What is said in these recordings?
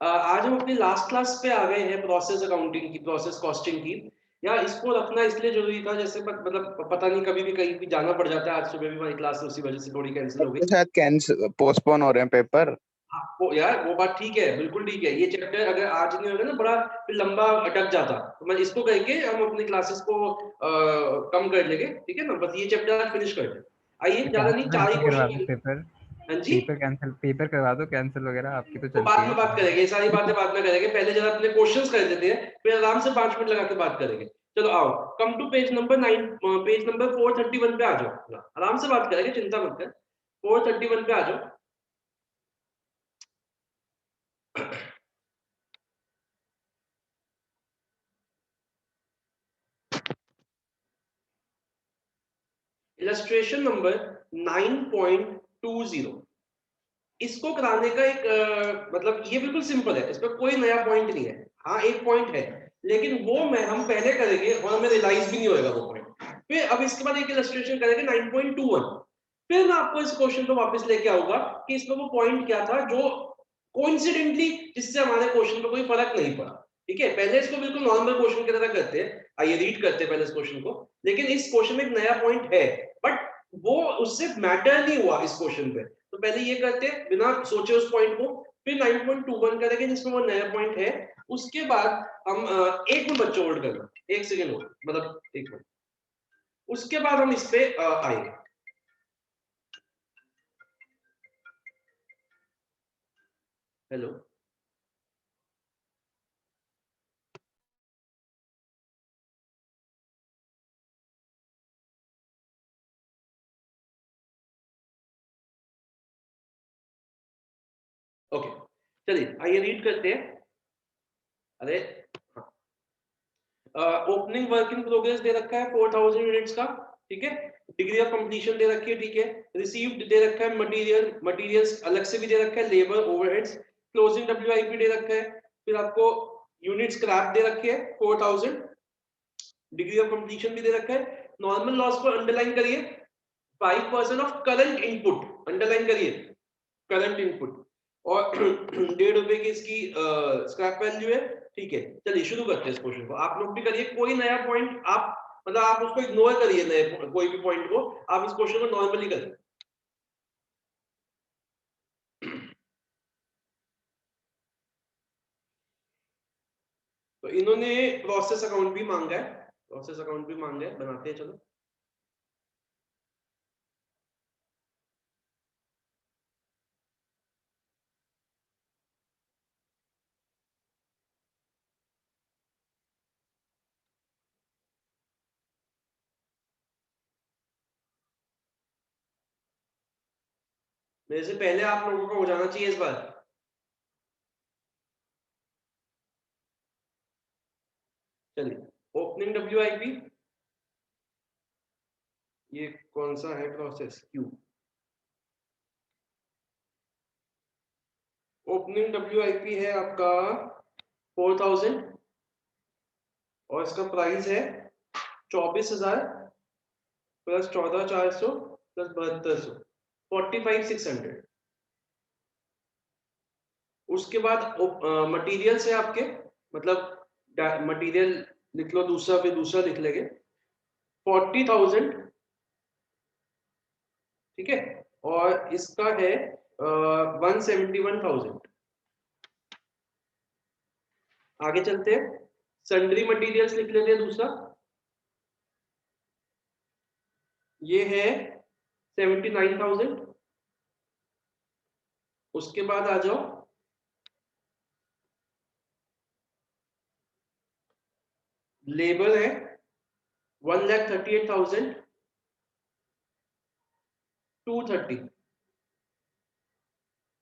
आज हम अपनी लास्ट क्लास पे आ गए हैं, प्रोसेस अकाउंटिंग की, प्रोसेस कॉस्टिंग की। या इसको रखना इसलिए जरूरी था, जैसे मतलब पता नहीं कभी भी कहीं भी जाना पड़ जाता है। आज सुबह भी हमारी क्लास उसी वजह से थोड़ी कैंसिल हो गई। तो शायद कैंसिल पोस्टपोन हो रहे हैं पेपर। हाँ, वो यार वो बात ठीक है, बिल्कुल ठीक है। ये चैप्टर अगर आज नहीं होगा ना, बड़ा फिर लंबा अटक जाता, तो मैं इसको करके हम अपनी क्लासेस को कम कर लेंगे, ठीक है ना। बस ये चैप्टर आज फिनिश कर दे। आइए, तो ज्यादा नहीं, कैंसिल 4 ही वैंसिल करवा दो क्वेश्चन। पेपर। हाँ जी, पेपर कैंसिल, पेपर करवा दो कैंसिल वगैरह, आपकी तो वो चलती बाद है। में बात करेंगे, ये सारी बातें बाद में करेंगे। पहले जरा अपने क्वेश्चंस कर लेते हैं, फिर आराम से 5 मिनट लगा के बात करेंगे। चलो आओ, come to page number 9, page number 431 पे आ जाओ। आराम से बात करेंगे, चिंता मत कर। 431 पे आ जाओ। Illustration number 9.20। इसको कराने का एक मतलब ये बिल्कुल सिंपल है, इस पर कोई नया पॉइंट नहीं है। हाँ, एक पॉइंट है, लेकिन वो मैं हम पहले करेंगे और हमें रियलाइज भी नहीं होएगा वो पॉइंट। फिर अब इसके बाद एक इलस्ट्रेशन करेंगे 9.21। फिर मैं आपको इस क्वेश्चन को वापस लेके आऊंगा कि इसमें वो पॉइंट क्या था जो कोइंसिडेंटली जिससे हमारे क्वेश्चन पर कोई फर्क नहीं पड़ा। ठीक है, पहले इसको बिल्कुल नॉर्मल क्वेश्चन की तरह करते हैं। आइए रीड करते हैं पहले इस क्वेश्चन को। लेकिन इस क्वेश्चन में एक नया पॉइंट है, बट वो उससे मैटर नहीं हुआ इस क्वेश्चन पे। तो पहले ये करते हैं बिना सोचे उस पॉइंट को, फिर 9.21 करेंगे जिसमें वो नया पॉइंट है। उसके बाद हम एक मिनट बच्चों होल्ड करना, एक सेकेंड होल्ड, मतलब एक मिनट। उसके बाद हम इस पे आएंगे। हेलो, ओके, चलिए आइए रीड करते हैं। अरे ओपनिंग वर्क इन प्रोग्रेस दे रखा है 4000 यूनिट्स का, ठीक है। डिग्री ऑफ कंप्लीशन दे रखी है, ठीक है। रिसीव्ड दे रखा है, मटेरियल्स अलग से भी दे रखा है, लेबर ओवरहेड्स। क्लोजिंग डब्ल्यूआईपी दे रखा है। फिर आपको यूनिट स्क्रैप दे रखे है 4000। डिग्री ऑफ कंप्लीशन भी दे रखा है। नॉर्मल लॉस को अंडरलाइन करिए, 5% ऑफ करंट इनपुट अंडरलाइन करिए, करंट इनपुट। और 1.5 रुपए की इसकी स्क्रैप वैल्यू है, ठीक है। चलिए शुरू करते हैं इस क्वेश्चन को। आप लोग भी करिए, कोई नया पॉइंट आप मतलब आप उसको इग्नोर करिए, नए कोई भी पॉइंट को। आप इस क्वेश्चन को नॉर्मली करें। तो इन्होंने प्रोसेस अकाउंट भी मांगा है, प्रोसेस अकाउंट भी मांगा है, बनाते हैं चलो। मेरे से पहले आप लोगों को हो जाना चाहिए इस बार। चलिए ओपनिंग डब्ल्यूआईपी, ये कौन सा है प्रोसेस, क्यू। ओपनिंग डब्ल्यूआईपी है आपका 4000 और इसका प्राइस है 24,000 प्लस 14,400 प्लस 7200, 45,600। उसके बाद मटेरियल्स है आपके, मतलब मटेरियल लिख लो, दूसरा फिर दूसरा लिख लेंगे 40,000, ठीक है। और इसका है 171,000। आगे चलते हैं, सन्ड्री मटेरियल्स लिख लेते हैं दूसरा, ये है 79,000। उसके बाद आ जाओ, लेबर है 1,38,230।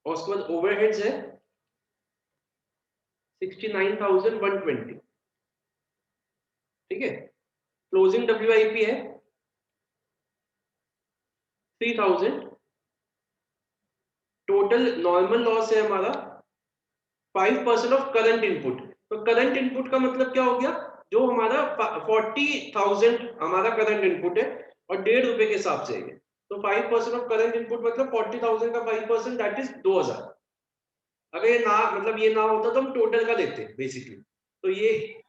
और उसके बाद ओवरहेड्स है 69,120, ठीक है। क्लोजिंग डब्ल्यूआईपी है 3,000। टोटल नॉर्मल लॉस है हमारा 5% ऑफ करंट इनपुट। तो करंट इनपुट का मतलब क्या हो गया, जो हमारा 40,000 हमारा करंट इनपुट है और 1.5 रुपए के हिसाब से है। तो 5% ऑफ करंट इनपुट मतलब 40,000 का 5% दैट इज 2,000। अगर ये ना मतलब ये ना होता तो हम टोटल का लेते बेसिकली। तो ये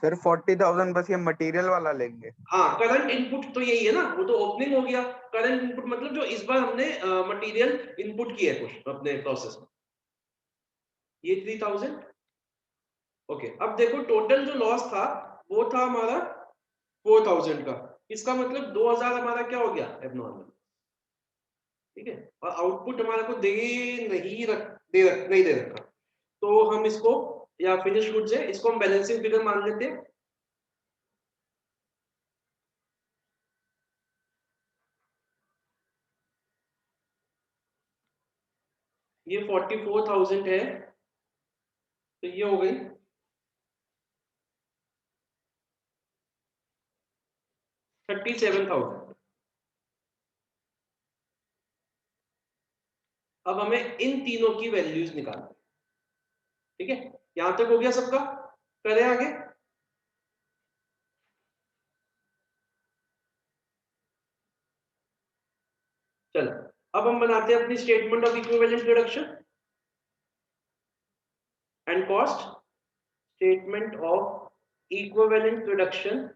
सर 40,000 बस ये मटेरियल वाला लेंगे। हाँ, करंट इनपुट तो यही है ना, वो तो ओपनिंग हो गया। करंट इनपुट मतलब जो इस बार हमने मटेरियल इनपुट किया है कुछ अपने प्रोसेस में, ये 3000। ओके, अब देखो टोटल जो लॉस था वो था हमारा 4000 का। इसका मतलब 2000 हमारा क्या हो गया, एबनॉर्मल। ठीक है, और आउटपुट हमारे को नहीं दे रखा। तो हम इसको, या फिनिश गुड्स है, इसको हम बैलेंसिंग फिगर मान लेते हैं। ये 44,000 है, तो ये हो गई 37,000। अब हमें इन तीनों की वैल्यूज निकालनी। ठीक है, यहां तक हो गया सबका, करें आगे। चलो, अब हम बनाते हैं अपनी statement of equivalent production and cost. Statement of equivalent production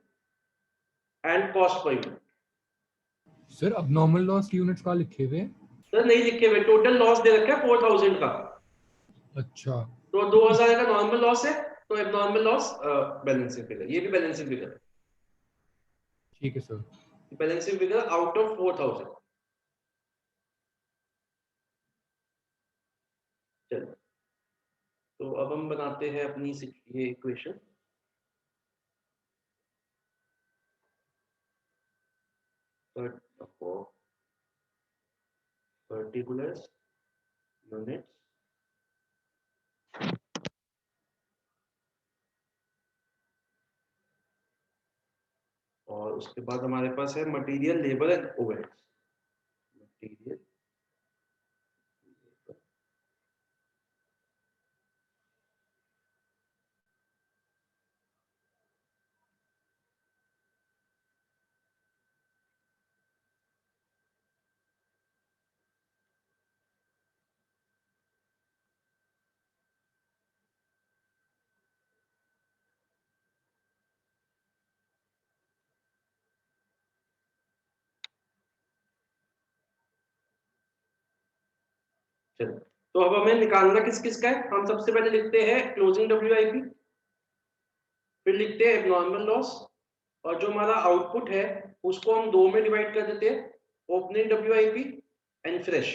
and cost per unit. Sir अब नॉर्मल लॉस की यूनिट्स कहाँ लिखे हुए हैं? सर नहीं लिखे हुए, टोटल लॉस दे रखा है 4000 का। अच्छा, तो 2000 का नॉर्मल लॉस है, तो एबनॉर्मल लॉस बैलेंसिंग फिगर, ये भी बैलेंसिंग फिगर, ठीक है sir. Balancing figure out of 4000। चलो, तो अब हम बनाते हैं अपनी ये इक्वेशन। पर्टिकुलर यूनिट्स और उसके बाद हमारे पास है material, labour and overheads. Material, चलो, तो अब हमें निकालना किस किस का है। हम सबसे पहले लिखते हैं क्लोजिंग डब्ल्यूआईपी, फिर लिखते हैं एबनॉर्मल लॉस, और जो हमारा आउटपुट है उसको हम दो में डिवाइड कर देते हैं, ओपनिंग डब्ल्यूआईपी एंड फ्रेश।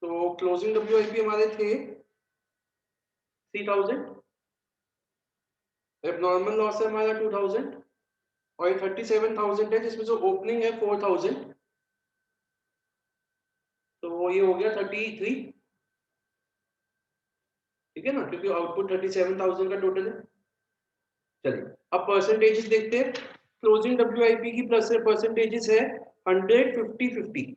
तो क्लोजिंग डब्ल्यूआईपी हमारे थे 3000, एबनॉर्मल लॉस है हमारा 2000, और 37,000 है जिसमें जो ओपनिंग है 4000, तो ये हो गया 33। ठीक है ना, क्योंकि आउटपुट 37,000 का टोटल है। चलिए, अब परसेंटेजेस देखते हैं। क्लोजिंग डब्ल्यूआईपी की प्लस परसेंटेजेस है 100, 50, 50।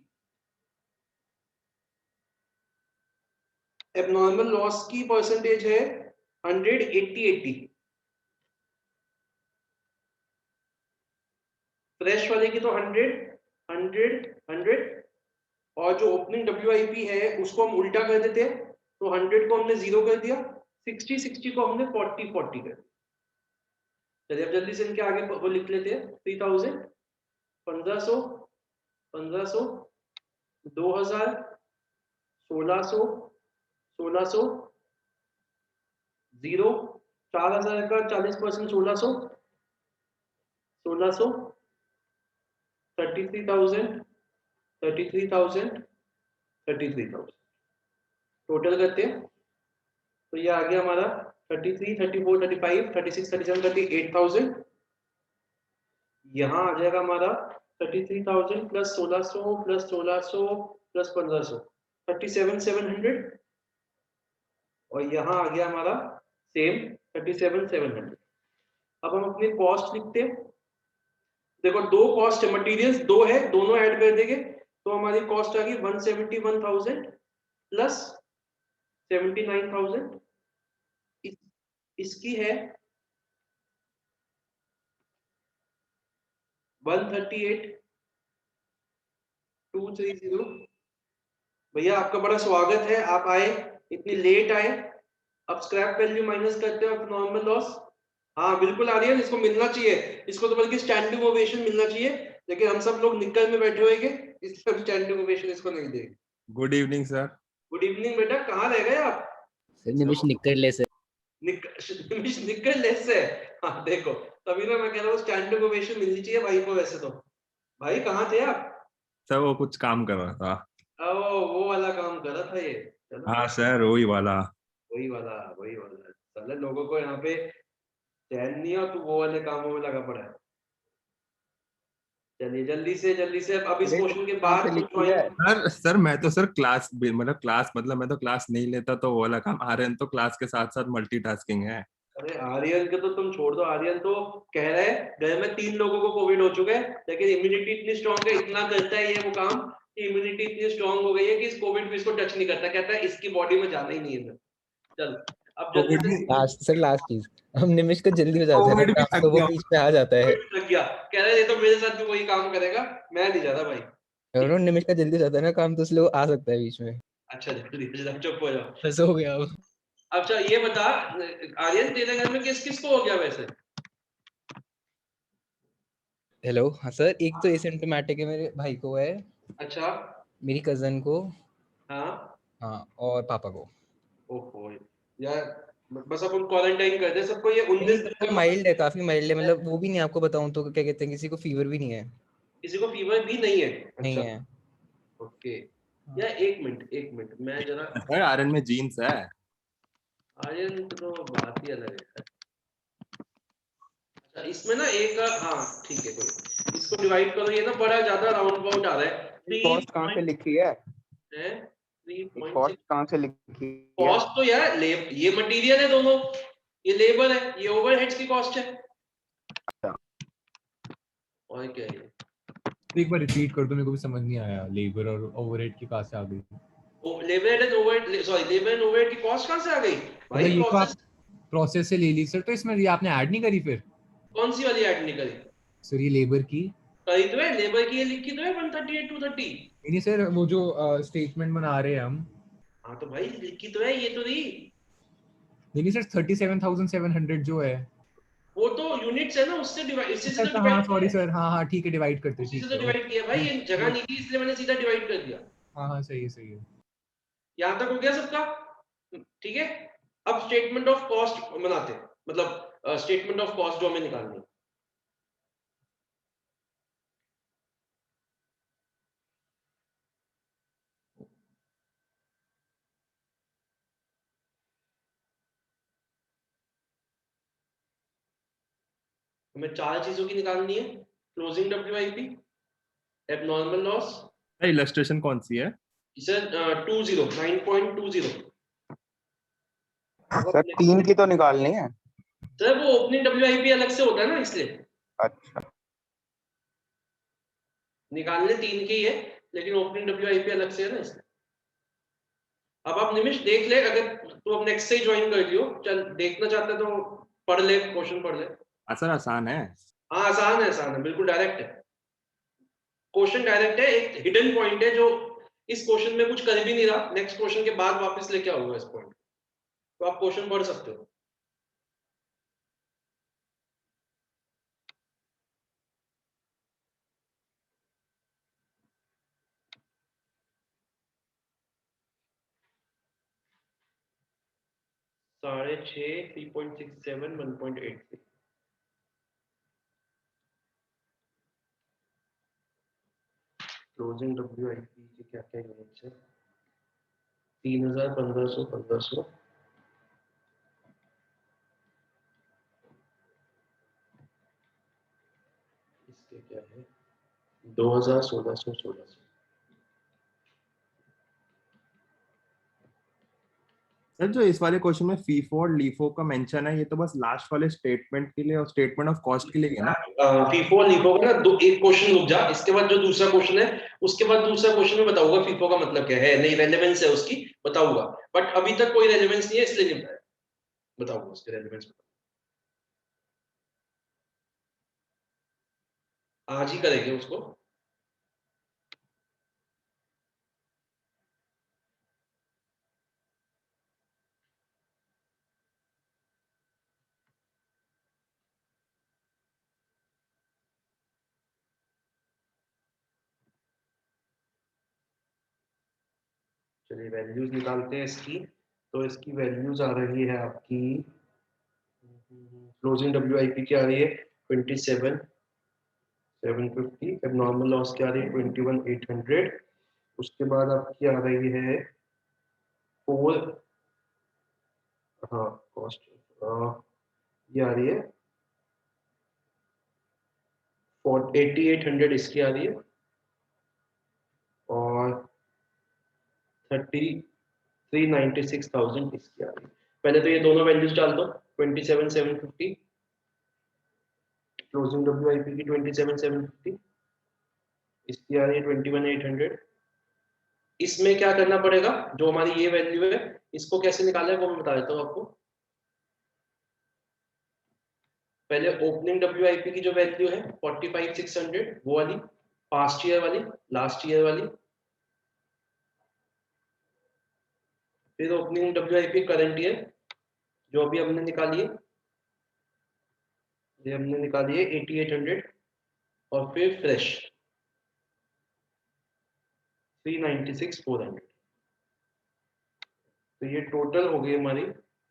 एबनॉर्मल लॉस की परसेंटेज है 100, 80, 80। फ्रेश वाले की तो 100, 100, 100। और जो ओपनिंग डब्ल्यूआईपी है उसको हम उल्टा कर देते हैं, तो 100 को हमने 0 कर दिया, 60, 60 को हमने 40, 40 कर दिया। चलिए, अब जल्दी से इनके आगे वो लिख लेते हैं। 3000, 1500, 1500, 2000, 1600, 1600, 0, 4000 का 40%, 1600, 1600, 33,000, 33,000, 33,000। टोटल करते हैं, तो ये आ गया हमारा 33, 34, 35, 36, 37, 38,000। यहाँ आ जाएगा हमारा 33,000 प्लस 1600 प्लस 1600 प्लस 1500, 37,700। और यहाँ आ गया हमारा सेम 37,700। अब हम अपनी कॉस्ट लिखते हैं। देखो, दो कॉस्ट है, मटेरियल्स दो है, दोनों ऐड कर देंगे तो हमारी कॉस्ट आ गई 171,000 प्लस 79,000। इसकी है 138,230 भैया आपका बड़ा स्वागत है, आप आए, इतनी लेट आए। अब स्क्रैप वैल्यू माइनस करते हो नॉर्मल लॉस। हाँ बिल्कुल आर्यन, इसको मिलना चाहिए, इसको तो बल्कि स्टैंडिंग ओवेशन मिलना चाहिए, लेकिन हम सब लोग निकल में बैठे हुए इसलिए स्टैंडिंग ओवेशन इसको नहीं देंगे। Good evening sir. Good evening बेटा, कहाँ रह गए आप? सर निमिष निकल ले सर। निकल लेस है। हाँ देखो, तभी ना मैं कह रहा हूँ स्टैंडिंग ओवेशन मिलनी चाहिए भाई को। वैसे तो भाई कहाँ थे आप? सर वो कुछ काम कर रहा था। वो वाला काम कर रहा था ये। चलो हाँ सर वही वाला। वही वाला साले लोगों को यहाँ पे चैन नहीं है और तू वो वाले कामों में लगा पड़ा है। चलिए जल्दी से अब इस अरे क्वेश्चन के कहाँ बाद से तुम लिखी है? सर मैं तो सर मतलब मैं तो क्लास नहीं लेता तो वो वाला काम। आर्यन तो क्लास के साथ साथ मल्टीटास्किंग है। अरे आर्यन के तो तुम छोड़ दो, आर्यन तो कह रहा है घर में 3 लोगों को कोविड हो चुका है, लेकिन इम्यूनिटी इतनी स्ट्रांग है, इतना करता है ये वो काम कि इम्यूनिटी इतनी स्ट्रांग हो गई है कि इस कोविड भी इसको टच नहीं करता, कहता है इसकी बॉडी में जाना ही नहीं है। चल अब जल्दी कोविड से। भी लास्ट सर लास्ट चीज, हम निमिष को जल्दी हो जाता है ना कोविड भी काम, थक तो वो गया। बीच में आ जाता है। कोविड लग गया, कह रहा है ये तो मेरे साथ भी वही काम करेगा, मैं नहीं जाता भाई। और वो निमिष का जल्दी हो जाता है ना काम, तो इसलिए वो आ सकता है बीच में। अच्छा जल्दी चुप हो जाओ। बस हो गया अब। अच्छा ये बता, आर्यन तेरे घर में किस किस को हो गया वैसे? हेलो, हाँ सर, एक तो एसिम्प्टोमेटिक है, मेरे भाई को है, अच्छा। मेरी कजन को, हाँ। हाँ, और पापा को। ओहो यार, बस अब हम क्वारंटाइन कर दे सबको, ये 19 दिन नहीं, का माइल्ड है, काफी माइल्ड है, मतलब वो भी नहीं, आपको बताऊं तो क्या कहते हैं, किसी को फीवर भी नहीं है। किसी को फीवर भी नहीं है? नहीं अच्छा। है। ओके। हाँ। यार एक मिनट मैं जरा। सर आर्यन में जीन्स है। आर्यन तो बात ही अलग है। अच्छा इसमें ना एक, हाँ ठीक है, कोई इसको डिवाइड करो, ये ना बड़ा ज्यादा राउंड अबाउट आ रहा है। कॉस्ट कहाँ से लिखी है? कॉस्ट 3.6 कहाँ से लिखी है? कॉस्ट तो यार ये मटेरियल है दोनों, ये लेबर है, ये ओवरहेड्स की कॉस्ट है। और क्या है? तो एक बार रिपीट कर दो, मेरे को भी समझ नहीं आया, लेबर और ओवरहेड की कहाँ से आ गई? Labour and overhead, sorry labour and overhead की कॉस्ट कहाँ से आ गई मतलब भाई? ये तो आप प्रोसेस प्रोसेस से ले ली सर, तो इसमें ये आपने ऐड नहीं करी फिर? कौन सी वाली ऐड नहीं करी? सर ये लेबर की करी तो है, लेबर की ये लिखी तो है 138 230। नहीं सर, वो जो स्टेटमेंट बना रहे हैं हम। हाँ तो भाई लिखी तो है ये तो रही। नहीं सर, 37,700 जो है। वो तो यूनिट्स है ना, उससे डिवाइड, इसी से अच्छा तो अच्छा, हाँ डिवाइड किया सॉरी है। सर, हाँ हाँ ठीक है, डिवाइड करते, उसी से ठीक तो है, डिवाइड किया भाई, ये जगह नहीं थी इसलिए मैंने सीधा डिवाइड कर दिया। हाँ हाँ सही है सही है। यहाँ तक हो गया सबका? ठीक है। अब स्टेटमेंट ऑफ कॉस्ट बनाते हैं, मतलब स्टेटमेंट ऑफ कॉस्ट जो हमें निकालनी है। हमें 4 चीजों की निकालनी है। Closing WIP, abnormal loss. Illustration कौन सी है? सर 9.20। सर 3 की तो निकालनी है। सर वो ओपनिंग WIP अलग से होता है ना, इसलिए अच्छा निकालने 3 के ही है, लेकिन ओपनिंग WIP अलग से है ना, इसलिए। अब आप निमिष देख ले, अगर तू अब नेक्स्ट से ही ज्वाइन कर लियो, चल देखना चाहता है तो पढ़ ले, क्वेश्चन पढ़ ले। सर आसान है। हाँ आसान है बिल्कुल डायरेक्ट है। क्वेश्चन डायरेक्ट है, एक हिडन पॉइंट है जो इस क्वेश्चन में कुछ कर भी नहीं रहा, नेक्स्ट क्वेश्चन के बाद वापस लेके आऊंगा इस पॉइंट, तो आप क्वेश्चन पढ़ सकते हो। साढ़े 6, 3.67, 1.83। क्लोजिंग WIP के क्या क्या यूनिट्स है? 3000, 1500, 1500। इसके क्या है? 2000, 1600, 1600। सर जो इस वाले क्वेश्चन में फीफो और लीफो का मेंशन है, ये तो बस लास्ट वाले स्टेटमेंट के लिए और स्टेटमेंट ऑफ कॉस्ट के लिए है ना? फीफो लिखो ना, दो एक क्वेश्चन रुक जा, इसके बाद जो दूसरा क्वेश्चन है, उसके बाद दूसरा क्वेश्चन में बताऊंगा फीफो का मतलब क्या है, नहीं रेलेवेंस है उसकी बताऊंगा, बट अभी तक कोई रेलेवेंस नहीं है इसलिए नहीं बताया, बताऊंगा उसके रेलेवेंस। आज ही करेंगे उसको। चलिए वैल्यूज निकालते हैं इसकी। तो इसकी वैल्यूज आ रही है आपकी, क्लोजिंग WIP की आ रही है 27,750, अब नॉर्मल लॉस की आ रही है 21,800, उसके बाद आपकी आ रही है 4, हाँ कॉस्ट ये आ रही है 8,800 इसकी आ रही है, और 396,000 इसकी आ रही है। पहले तो ये दोनों वैल्यूज डाल दो, 27,750 क्लोजिंग WIP की 27,750, इसकी आ रही है 21,800। इसमें क्या करना पड़ेगा, जो हमारी ये वैल्यू है इसको कैसे निकाला है वो मैं बता देता हूँ आपको। पहले ओपनिंग WIP की जो वैल्यू है 45,600 वो वाली, पास्ट ईयर वाली, लास्ट ईयर वाली, फिर ओपनिंग WIP करंट ईयर जो अभी हमने निकाली है, ये हमने निकाली है 8,800, और फिर फ्रेश 396,400। तो ये टोटल हो गई हमारी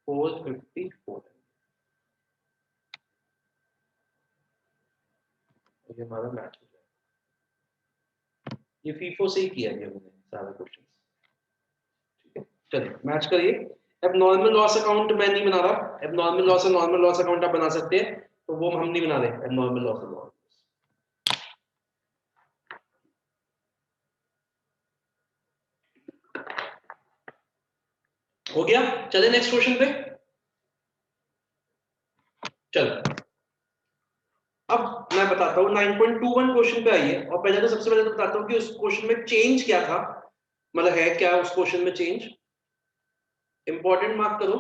454। ये हमारा मैच हो जाएगा। ये फीफो से ही किया गया हमने सारा क्वेश्चन। ठीक है, चलिए मैच करिए। अब नॉर्मल लॉस अकाउंट मैं नहीं बना रहा, अब नॉर्मल लॉस और नॉर्मल लॉस अकाउंट आप बना सकते हैं, तो वो हम नहीं बना रहे। अब नॉर्मल लॉस अकाउंट हो गया। चले नेक्स्ट क्वेश्चन पे। चलो अब मैं बताता हूँ 9.21 क्वेश्चन पे आइए, और पहले तो सबसे पहले तो बताता हूँ कि उस क्वेश्चन में चेंज क्या था, मतलब है क्या उस क्वेश्चन में चेंज, इंपॉर्टेंट मार्क करो।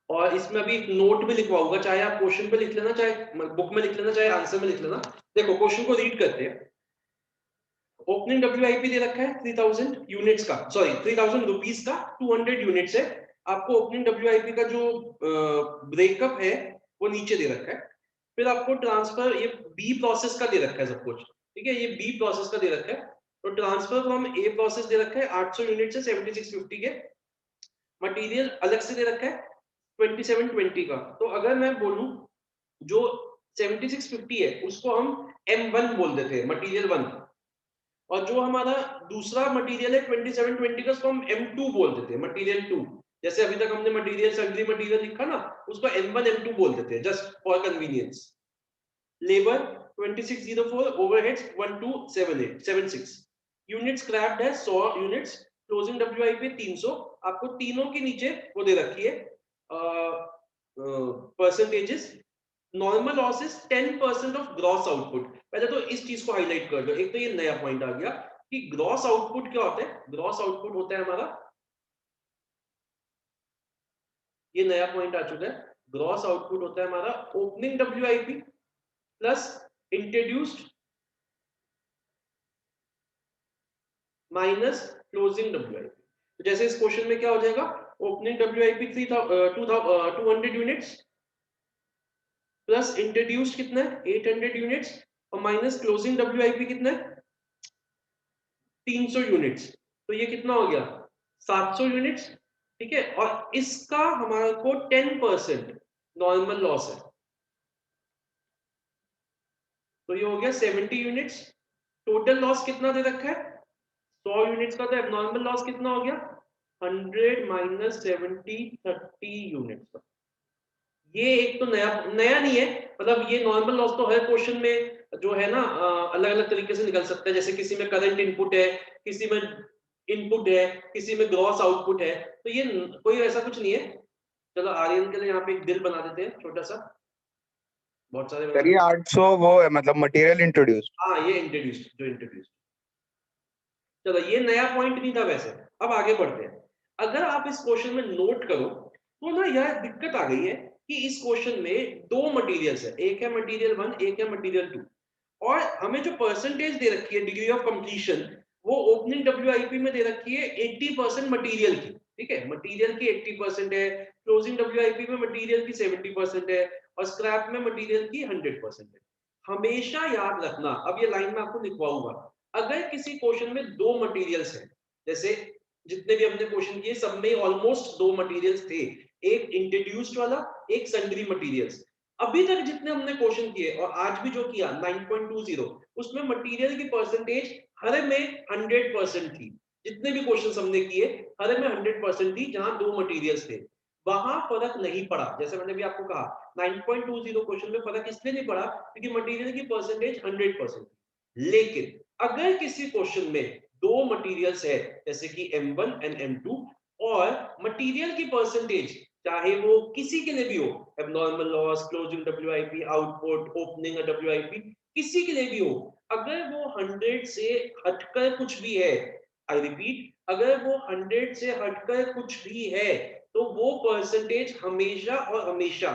और इसमें अभी एक नोट भी लिखवाऊंगा, चाहे आप क्वेश्चन पे लिख लेना, चाहे बुक में लिख लेना, चाहे आंसर में लिख लेना। देखो क्वेश्चन को रीड करते हैं। ओपनिंग WIP दे रखा है 3000 यूनिट्स का, सॉरी 3000 रुपीज का, 200 यूनिट्स है। आपको ओपनिंग WIP का जो ब्रेकअप है वो नीचे दे रखा है। फिर आपको ट्रांसफर, ये बी प्रोसेस का दे रखा है सब कुछ, ठीक है, ये बी प्रोसेस का दे रखा है। तो ट्रांसफर फ्रॉम ए प्रोसेस दे रखा है 800 यूनिट से 7650 के। मटेरियल अलग से दे रखा है 2720 का। तो अगर मैं बोलूं जो 7650 है उसको हम M1 बोल देते हैं, मटेरियल 1, और जो हमारा दूसरा मटेरियल है 2720 का उसको हम M2 बोल देते हैं, मटेरियल 2। जैसे अभी तक हमने मटेरियल सैलरी मटेरियल लिखा ना, उसको M1 M2 बोल देते हैं, just for convenience. Labour 2604, overheads 1276, unit scraped है 100 यूनिट्स, क्लोजिंग WIP 300। आपको तीनों के नीचे वो दे रखी है percentages. Normal loss is 10% of gross output. पहले तो इस चीज को हाईलाइट कर दो, एक तो ये नया पॉइंट आ गया कि ग्रॉस आउटपुट क्या होता है। ग्रॉस आउटपुट होता है हमारा, ये नया पॉइंट आ चुका है, ग्रॉस आउटपुट होता है हमारा opening WIP plus introduced minus closing WIP। तो जैसे इस क्वेश्चन में क्या हो जाएगा, opening WIP 200 units plus introduced कितना है 800 यूनिट्स, और माइनस क्लोजिंग WIP कितना है 300 यूनिट्स। तो ये कितना हो गया 700 यूनिट्स, ठीक है। और इसका हमारे को 10% नॉर्मल लॉस है, तो ये हो गया 70 यूनिट्स। टोटल लॉस कितना दे रखा है 100 यूनिट्स का, तो एबनॉर्मल लॉस कितना हो गया 100 माइनस 70, 30 यूनिट्स का। ये एक तो नया नहीं है, मतलब ये नॉर्मल लॉस तो हर क्वेश्चन में जो है ना अलग अलग तरीके से निकल सकता है। जैसे किसी में करंट इनपुट है, किसी में इनपुट है, किसी में ग्रॉस आउटपुट है, तो ये कोई ऐसा कुछ नहीं है। चलो आर्यन के लिए यहाँ पे एक दिल बना देते हैं छोटा सा, बहुत सारे सर ये 800 वो है मतलब मटेरियल इंट्रोड्यूस्ड। हाँ ये इंट्रोड्यूस्ड, जो इंट्रोड्यूस्ड। चलो ये नया पॉइंट नहीं था वैसे। अब आगे बढ़ते हैं। अगर आप इस क्वेश्चन में नोट करो तो ना यह दिक्कत आ गई है कि इस क्वेश्चन में दो मटेरियल्स है, एक है मटेरियल 1, एक है मटेरियल 2, और हमें जो परसेंटेज दे रखी है डिग्री ऑफ कंप्लीशन वो ओपनिंग WIP में दे रखी है 80% मटेरियल की, ठीक है, मटेरियल की 80% है, क्लोजिंग WIP में मटेरियल की 70% है, और स्क्रैप में मटेरियल की 100% है। हमेशा याद रखना, अब ये लाइन में आपको लिखवाऊंगा, अगर किसी क्वेश्चन में दो मटेरियल्स हैं, जैसे जितने भी हमने क्वेश्चन किए सब में ऑलमोस्ट 2 मटेरियल्स थे, एक इंट्रोड्यूस्ड वाला, एक सन्ड्री मटेरियल्स। अभी तक जितने हमने क्वेश्चन किए और आज भी जो किया 9.20, उसमें मटेरियल की परसेंटेज हर में 100% थी। जितने भी क्वेश्चन हमने किए हर में 100% थी, जहां 2 मटेरियल्स थे वहां फर्क नहीं पड़ा। जैसे मैंने भी आपको कहा 9.20 क्वेश्चन में फर्क इसलिए नहीं पड़ा क्योंकि मटेरियल की परसेंटेज 100% थी। लेकिन अगर किसी क्वेश्चन में 2 मटेरियल्स है जैसे कि M1 एंड M2 और मटेरियल की परसेंटेज चाहे वो किसी के लिए भी हो, abnormal loss, closing WIP, output, opening WIP, किसी के लिए भी हो, अगर वो 100 से हटकर कुछ भी है, आई रिपीट, अगर वो 100 से हटकर कुछ भी है तो वो परसेंटेज हमेशा और हमेशा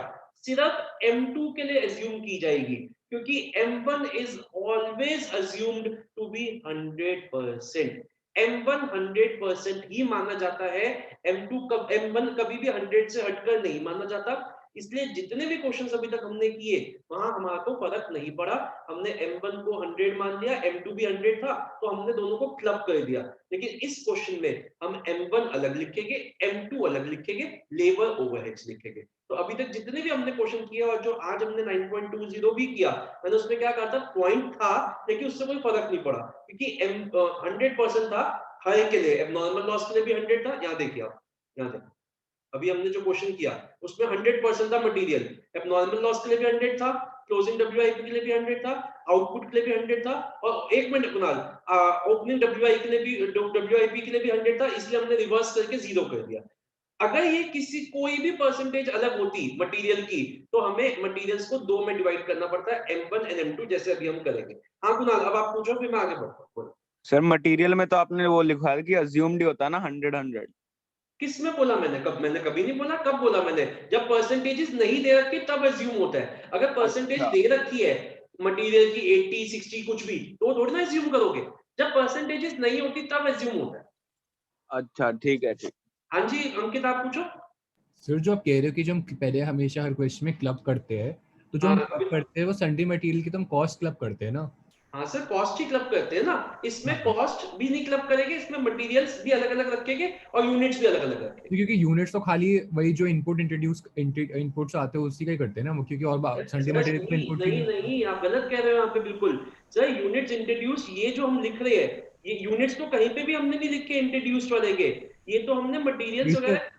सिर्फ M2 के लिए अज्यूम की जाएगी, क्योंकि M1 is always assumed to be 100%। M1 100% ही माना जाता है, M1 कभी भी 100 से हटकर नहीं माना जाता। इसलिए जितने भी क्वेश्चंस अभी तक हमने किए वहां हमारा को फर्क नहीं पड़ा। हमने M1 को 100 मान लिया, M2 भी 100 था तो हमने दोनों को क्लब कर दिया। लेकिन इस क्वेश्चन में हम M1 अलग लिखेंगे, M2 अलग लिखेंगे, लेबर ओवरहेड्स लिखेंगे। तो अभी तक जितने भी हमने क्वेश्चन किए और जो आज हमने 9.20 भी किया, मैंने उसमें क्या कहा था, पॉइंट था लेकिन उससे कोई फर्क नहीं पड़ा क्योंकि 100% था हर के लिए। नॉर्मल लॉस के लिए भी 100 था। यहाँ देखिए आप, यहाँ देखिए अभी हमने जो क्वेश्चन किया उसमें 100% था मटेरियल, एबनॉर्मल लॉस के लिए भी 100 था, क्लोजिंग WIP के लिए भी 100 था, आउटपुट के लिए भी 100 था, और एक मिनट कुणाल, ओपनिंग WIP के लिए भी 100 था, इसलिए हमने रिवर्स करके 0 कर दिया। अगर ये किसी कोई भी परसेंटेज अलग होती मटेरियल की तो हमें मटेरियल्स को 2 में डिवाइड करना पड़ता है, M1 एंड M2, जैसे अभी हम करेंगे। हाँ कुणाल, अब आप पूछो फिर मैं आगे बढ़ता हूँ। सर मटेरियल में तो आपने वो लिखा है कि अज्यूम्ड ही होता है ना 100। किसमें बोला मैंने? मैंने कभी नहीं बोला। कब बोला मैंने? जब परसेंटेजेस नहीं दे रखी तब अज्यूम होता है। अगर परसेंटेज दे रखी है मटेरियल की 80, 60 कुछ भी, तो थोड़ी ना अज्यूम करोगे। जब परसेंटेजेस नहीं होती तब अज्यूम होता है। अच्छा ठीक है, ठीक। हाँ जी अंकित, आप पूछो। सर जो आप कह रहे हो कि जो हम पहले हमेशा हर क्वेश्चन में क्लब करते हैं, तो जो हम हाँ क्लब करते हैं वो सन्ड्री मटेरियल की तो हम कॉस्ट क्लब करते हैं ना? हाँ सर, कॉस्ट ही क्लब करते हैं ना। इसमें हाँ। कॉस्ट भी नहीं क्लब करेंगे, इसमें मटेरियल्स भी अलग अलग रखेंगे और यूनिट्स भी अलग अलग रखेंगे। तो क्योंकि यूनिट्स तो खाली वही जो इनपुट्स आते हैं उसी का ही करते हैं ना वो, क्योंकि और सन्ड्री सर मटेरियल पे नहीं इनपुट भी नहीं नहीं। नहीं, आप गलत कह रहे हो यहाँ पे बिल्कुल। सर यूनिट्स इंट्रोड्यूस, ये जो हम लिख रहे हैं, ये यूनिट्स तो कहीं पे भी हमने नहीं लिखे इंट्रोड्यूस्ड वाले के, ये तो हमने मटेरियल्स वगैरह,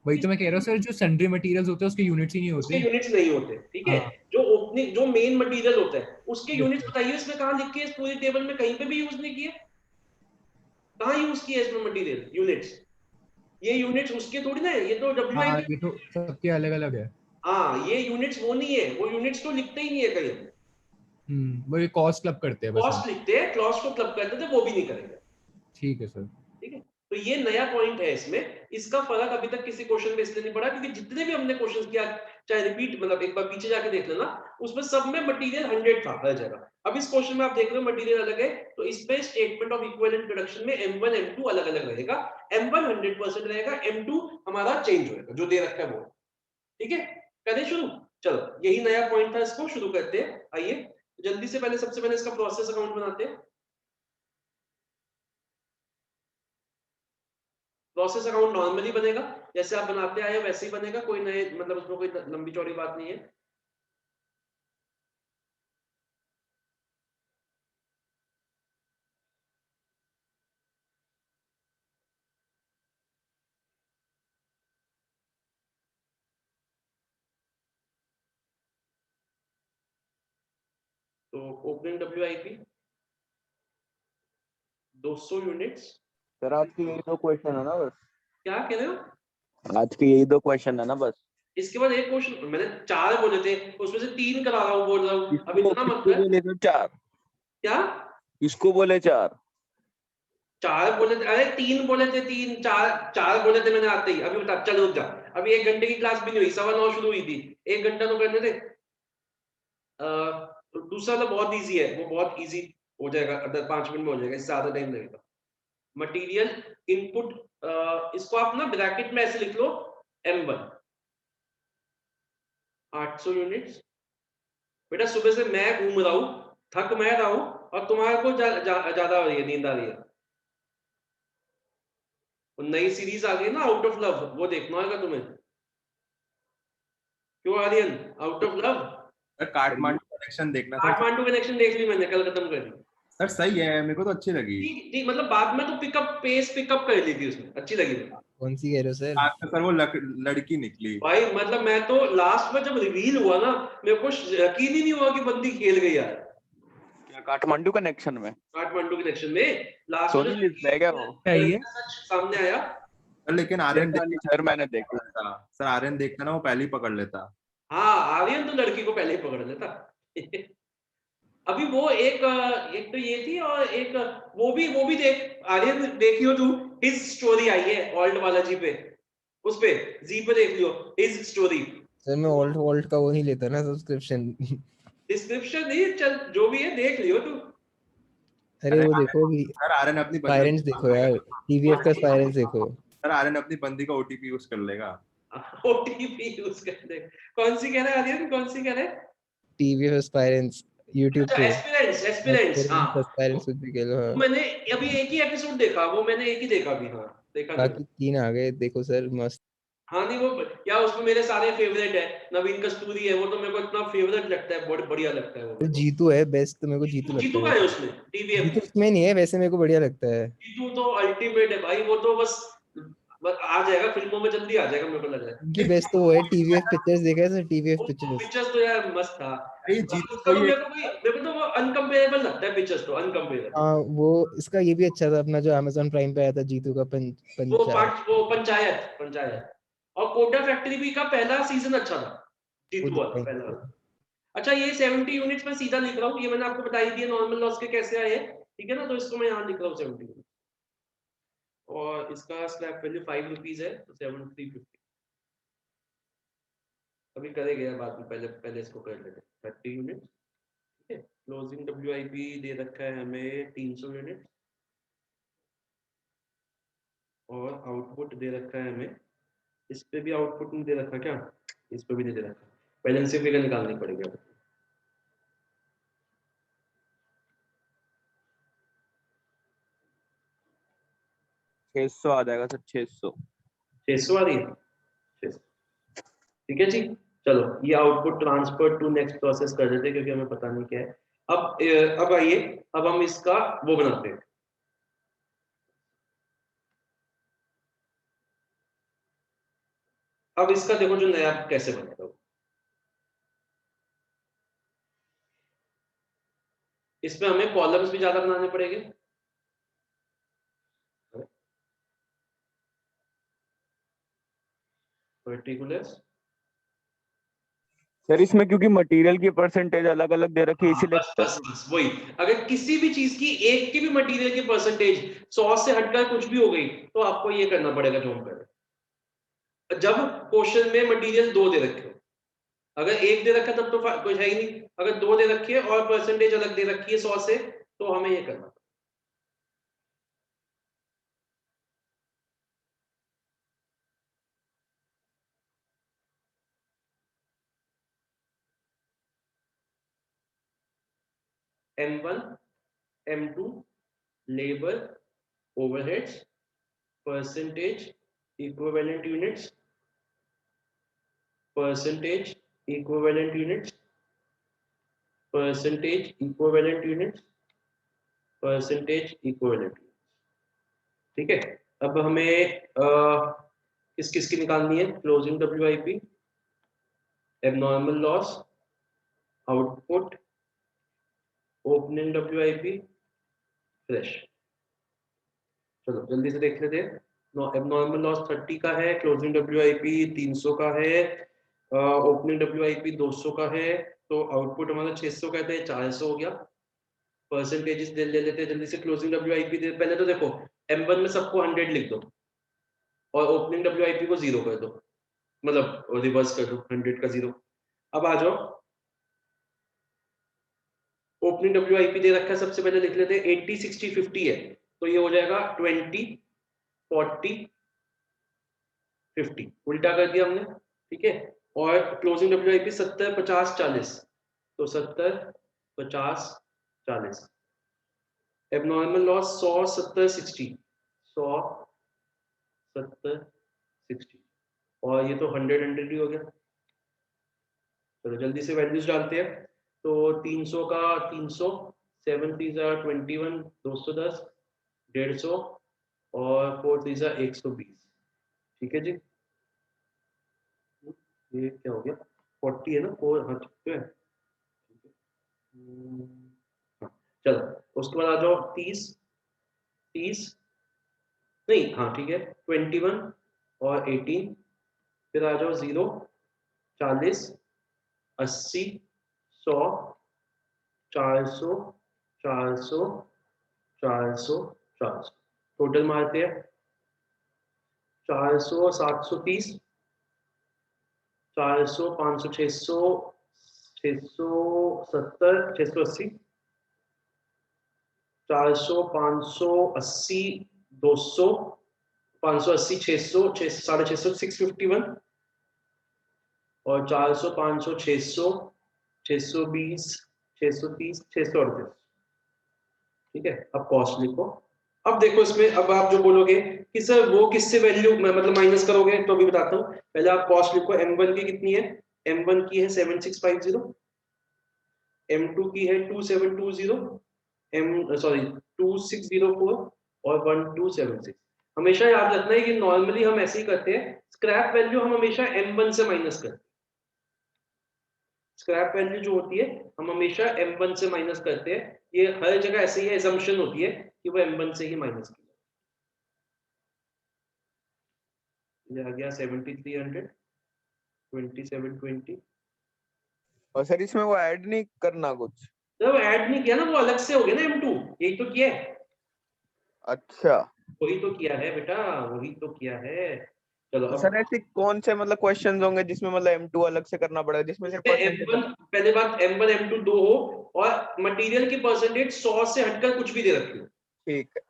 वही तो मैं कह रहा हूँ सर, जो सन्ड्री मटेरियल्स होते हैं उसके यूनिट्स ही नहीं उसके होते। यूनिट्स नहीं होते। ठीक है, हाँ। जो ओपनिंग, जो मेन मटेरियल होता है उसके Yes, यूनिट्स sir. बताइए, इसमें कहाँ लिखे हैं? इस पूरी टेबल में कहीं पे भी यूज नहीं किए। कहाँ यूज किया इसमें मटेरियल यूनिट्स? ये यूनिट्स उसके थोड़ी ना है, ये तो हाँ WIP। ये तो सबके अलग अलग है। हाँ, ये यूनिट्स वो नहीं है, वो यूनिट्स तो लिखते ही नहीं है कहीं। वो ये कॉस्ट क्लब करते हैं बस हम। कॉस्ट लिखते हैं, क्लॉज को क्लब करते थे, वो भी नहीं करेंगे। ठीक है सर। ठीक है, तो ये नया पॉइंट है इसमें। इसका फर्क अभी तक किसी क्वेश्चन में इसलिए नहीं पड़ा क्योंकि जितने भी हमने क्वेश्चन किया, चाहे रिपीट, मतलब एक बार पीछे जाके देख लेना, उसमें सब में मटेरियल 100 था हर जगह। अब इस क्वेश्चन में आप देख रहे हो मटेरियल अलग है, तो इस पे स्टेटमेंट ऑफ इक्विवेलेंट प्रोडक्शन में M1 M2 अलग अलग रहेगा। M1 100% रहेगा, M2 हमारा चेंज होएगा जो दे रखा है वो। ठीक है, करें शुरू? चलो, यही नया पॉइंट था, इसको शुरू करते हैं। आइए जल्दी से, पहले सबसे पहले इसका प्रोसेस अकाउंट बनाते हैं। प्रोसेस अकाउंट नॉर्मली बनेगा, जैसे आप बनाते आए वैसे ही बनेगा, कोई नए, मतलब उसमें कोई लंबी चौड़ी बात नहीं है। तो ओपनिंग WIP 200 यूनिट्स। सर आज के यही 2 क्वेश्चन है ना बस? क्या कह रहे हो? आज के यही 2 क्वेश्चन है ना बस? इसके बाद एक क्वेश्चन, मैंने 4 बोले थे, उसमें से 3 करा रहा हूँ, बोल रहा हूँ, अब इतना मत किसको कर। बोले थे 4? क्या किसको बोले 4? 4 बोले थे? अरे 3 बोले थे, 3 4 4 बोले थे मैंने आते ही। अभी बता, चल रुक जा, अभी 1 घंटे की क्लास भी नहीं हुई, 9:15 शुरू हुई थी, 1 घंटा तो करने थे। तो दूसरा वाला बहुत इजी है, वो बहुत इजी हो जाएगा, अगर 5 मिनट में हो जाएगा, इससे ज्यादा टाइम लगेगा। मटेरियल इनपुट, इसको आप ना ब्रैकेट में ऐसे लिख लो, M1 800 यूनिट्स। बेटा सुबह से मैं घूम रहा हूं, थक मैं रहा हूं, और तुम्हारे को ज्यादा हो रही है, नींद आ रही है। वो नई सीरीज आ गई ना आउट ऑफ लव, वो देखना होगा तुम्हें। क्यों Aryan, out of love? Sir Kathmandu connection देखना था काठमांडू कनेक्शन देख ली मैंने, कल खत्म कर दी। सर। सही है, मेरे को तो अच्छी लगी। ठीक ठीक, मतलब बाद में तो पेस पिकअप कर ली थी उसमें, अच्छी लगी मुझे। कौन सी कह रहे हो सर? आज तो सर वो लड़की निकली। भाई मतलब मैं तो लास्ट में जब रिवील हुआ ना, मेरे को यकीन ही नहीं हुआ कि बंदी खेल गई यार। क्या काठमांडू कनेक्शन में? काठमांडू कनेक्शन में लास्ट सोनी में लिस्ट है क्या वो? क्या ये? सच सामने आया। सर लेकिन आर्यन देखा नहीं सर, मैंने देखा। सर आर्यन देखता ना, वो पहले ही पकड़ लेता। हाँ आर्यन तो लड़की को पहले ही पकड़ लेता। अभी वो एक तो ये थी, और एक वो भी देख आर्यन, देखियो तू, हिज स्टोरी आई है ओल्ड वाला जी पे, उस पे जी पे देख लियो हिज स्टोरी। सर मैं ओल्ड वोल्ट का वो नहीं लेता ना सब्सक्रिप्शन। डिस्क्रिप्शन नहीं, चल जो भी है देख लियो तू। अरे वो देखो भी, सर आर्यन अपनी स्पायरेंट्स देखो यार, टीवीएफ का स्पायरेंट्स देखो। सर आर्यन अपनी बंदी का ओटीपी यूज कर लेगा। ओटीपी यूज कर दे। कौन सी कह रहा है आर्यन, कौन सी कह रहा है? टीवीएफ स्पायरेंट्स यूट्यूब अच्छा पे। एस्पिरेंट्स, हाँ स्पायरेंट्स कुछ भी कह लो। हाँ, मैंने अभी एक ही एपिसोड देखा, वो मैंने एक ही देखा अभी, हाँ देखा नहीं। बाकी 3 आ गए, देखो सर मस्त। हाँ नहीं वो या उसमें मेरे सारे फेवरेट है, नवीन कस्तूरी है, वो तो मेरे को इतना फेवरेट लगता है, बहुत बढ़िया लगता है वो। जीतू है बेस्ट, तो मेरे को जीतू लगता जीतू का है। है उसमें, टीवीएफ। जीतू उसमें नहीं है वैसे, मेरे को बढ़िया लगता है। जीतू तो अल्टीमेट है भाई, वो तो बस आ जाएगा फिल्मों में, जल्दी आ जाएगा मेरे को लग रहा है। उनकी बेस्ट तो वो है टीवीएफ पिक्चर्स, देखा है सर टीवीएफ वो पिक्चर्स? पिक्चर्स तो यार मस्त था। अरे जीतू उसका तो कोई मेरे को तो वो अनकंपेरेबल लगता है, पिक्चर्स तो अनकंपेरेबल। हाँ वो, इसका ये भी अच्छा था अपना जो Amazon प्राइम पे आया था, जीतू का वो पंचायत और कोटा फैक्ट्री भी का पहला सीजन अच्छा था, वो जीतू वाला देखा पहला है। वाला। अच्छा ये 70 यूनिट्स में सीधा लिख रहा हूँ, ये मैंने आपको बताई दिया नॉर्मल लॉस के कैसे आए हैं, ठीक है ना, तो इसको मैं यहाँ लिख रहा हूँ 70 यूनिट, और इसका स्क्रैप वैल्यू 5 रुपीज है, तो 7350। अभी करेंगे यार बाद में, पहले पहले इसको कर लेते हैं 30 यूनिट, ठीक है। क्लोजिंग डब्ल्यूआईपी दे रखा है हमें 300 यूनिट, और आउटपुट दे रखा है हमें, इस पे भी आउटपुट नहीं दे रखा क्या, इस पे भी नहीं दे रखा, बैलेंसिंग फिगर निकालनी पड़ेगी। 600 आ जाएगा सर, 600। 600 आ रही है, 600, ठीक है जी। चलो ये output transfer to next process कर देते हैं, क्योंकि हमें पता नहीं क्या है। अब आइए, अब हम इसका वो बनाते हैं। अब इसका देखो जो नया कैसे बनता है, इसमें हमें कॉलम्स भी ज्यादा बनाने पड़ेंगे। पर्टिकुलर्स सर इसमें क्योंकि मटेरियल की परसेंटेज अलग अलग दे रखी है, इसीलिए बस वही, अगर किसी भी चीज की एक की भी मटेरियल की परसेंटेज 100 से हटकर कुछ भी हो गई, तो आपको ये करना पड़ेगा जो हम करें। जब क्वेश्चन में मटेरियल 2 दे रखे हो, अगर 1 दे रखा तब तो कुछ है ही नहीं, अगर 2 दे रखी है और परसेंटेज अलग दे रखी है 100 से, तो हमें ये करना। M1 M2 labour overheads percentage equivalent units percentage equivalent units percentage equivalent units percentage equivalent, ठीक है। अब हमें किस किस की निकालनी है, closing WIP, abnormal loss, output, opening WIP, fresh. चलो जल्दी से देख लेते हैं। एबनॉर्मल लॉस 30 का है, क्लोजिंग डब्ल्यूआईपी 300 का है, ओपनिंग डब्ल्यूआईपी 200 का है, तो आउटपुट हमारा 600 का है, 400 हो गया। परसेंटेजेस ले लेते हैं जल्दी से। क्लोजिंग डब्ल्यूआईपी पहले तो देखो M1 में सबको 100 लिख दो, और ओपनिंग डब्ल्यूआईपी को 0 कर दो, मतलब रिवर्स कर दो 100 का 0। अब आ जाओ, ओपनिंग डब्ल्यूआईपी दे रखा है, सबसे पहले लिख लेते हैं 80 60 50 है, तो ये हो जाएगा 20 40 50, उल्टा कर दिया हमने, ठीक है। और क्लोजिंग डब्ल्यूआईपी 70 50 40, तो 70 50 40। एबनॉर्मल लॉस 100 70 60, 100 70 60 और ये तो 100 ही हो गया। चलो जल्दी से वैल्यूज डालते हैं। तो 300 का 300, 7 3 21, 210, 150 और 4 3 120। ठीक है जी, ये क्या हो गया 40 है ना, 4 हाँ ठीक है। हाँ, चलो उसके बाद आ जाओ 30 30 नहीं हाँ ठीक है 21 और 18, फिर आ जाओ 0 40 80 100 400 400 400 400 टोटल मारते हैं 400 730 400 500 600 670 680 400 580 200 580 600 650 651 और 400 500 600 620 630 638। ठीक है, अब कॉस्ट लिखो। अब देखो इसमें अब आप जो बोलोगे कि सर वो किससे वैल्यू मतलब माइनस करोगे, तो अभी बताता हूँ। पहले आप कॉस्ट लिखो। M1 की कितनी है, M1 की है 7650, M2 की है 2720, सॉरी 2604 और 1276। हमेशा याद रखना है कि नॉर्मली हम ऐसे ही करते हैं, स्क्रैप वैल्यू हम हमेशा M1 से माइनस करते हैं। स्क्रैप वैल्यू जो होती है हम हमेशा M1 से माइनस करते हैं। ये हर जगह ऐसे ही assumption होती है कि वो M1 से ही माइनस की जाए। ये आ गया 7300 2720। और सर इसमें वो ऐड नहीं करना कुछ? जब ऐड नहीं किया ना, वो अलग से हो गया ना M2, यही तो किया है। अच्छा, वही तो किया है बेटा, वही तो किया है। चलो तो अब सर ऐसे कौन से मतलब क्वेश्चंस होंगे जिसमें मतलब M2 अलग से करना पड़ेगा, जिसमें सिर्फ परसेंटेज? M1 पहले बात M1 M2 दो हो और मटेरियल की परसेंटेज 100 से हटकर कुछ भी दे रखी हो। ठीक है।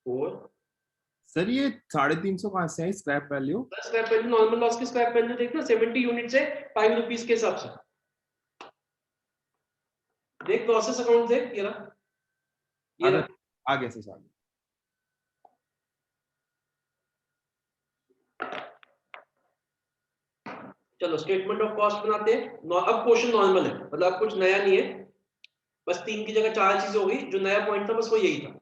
और सर ये 350 कहाँ से है scrap value? Scrap value normal loss की स्क्रैप वैल्यू देखना 70 यूनिट से 5 रुपीस के हिसाब से देख, प्रोसेस अकाउंट देख, ये रहा, ये अरे रहा। आगे से आगे। चलो स्टेटमेंट ऑफ कॉस्ट बनाते हैं। अब क्वेश्चन नॉर्मल है, मतलब अब कुछ नया नहीं है, बस 3 की जगह 4 चीजें हो गई। जो नया पॉइंट था बस वो यही था।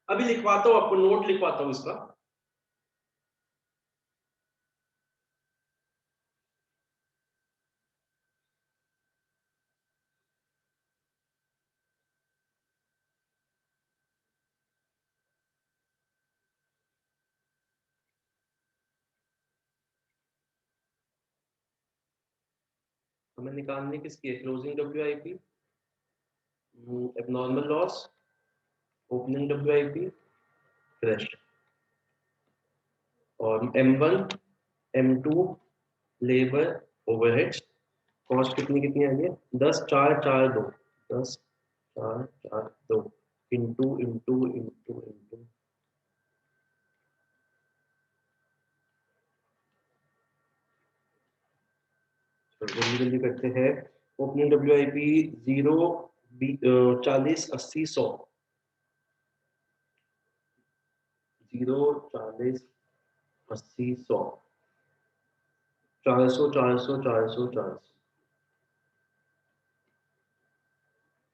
अभी लिखवाता हूँ आपको, नोट लिखवाता हूँ इसका। हमें निकालने किसकी है, closing WIP, abnormal loss, opening WIP, fresh, और M1 M2 labour overheads. Cost कितनी कितनी आ गई, 10 4 4 2 10 4 4 2 इंटू इंटू इंटू इंटू। जल्दी जल्दी करते हैं। Opening WIP 0 40 80 100 0 40 80 100 400 400 400 400।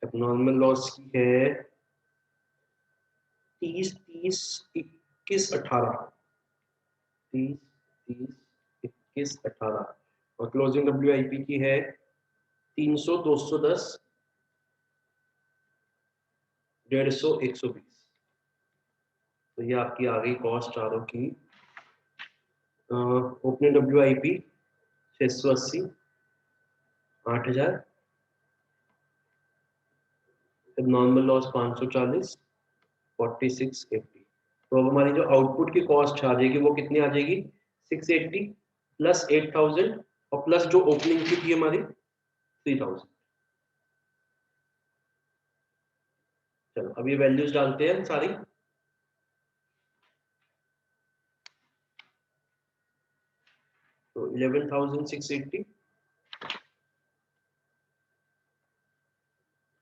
एबनॉर्मल लॉस की है 30 30 21 18 30 30 21 18 और क्लोजिंग WIP की है 300 210 150 120। तो ये आपकी आ गई कॉस्ट चारों की। Opening WIP 680 8000, normal loss 540 4680। तो अब हमारी जो आउटपुट की कॉस्ट आ जाएगी वो कितनी आ जाएगी, 680 प्लस 8000 और प्लस जो ओपनिंग की थी हमारी 3000। चलो अब ये वैल्यूज डालते हैं सारी। तो 11680,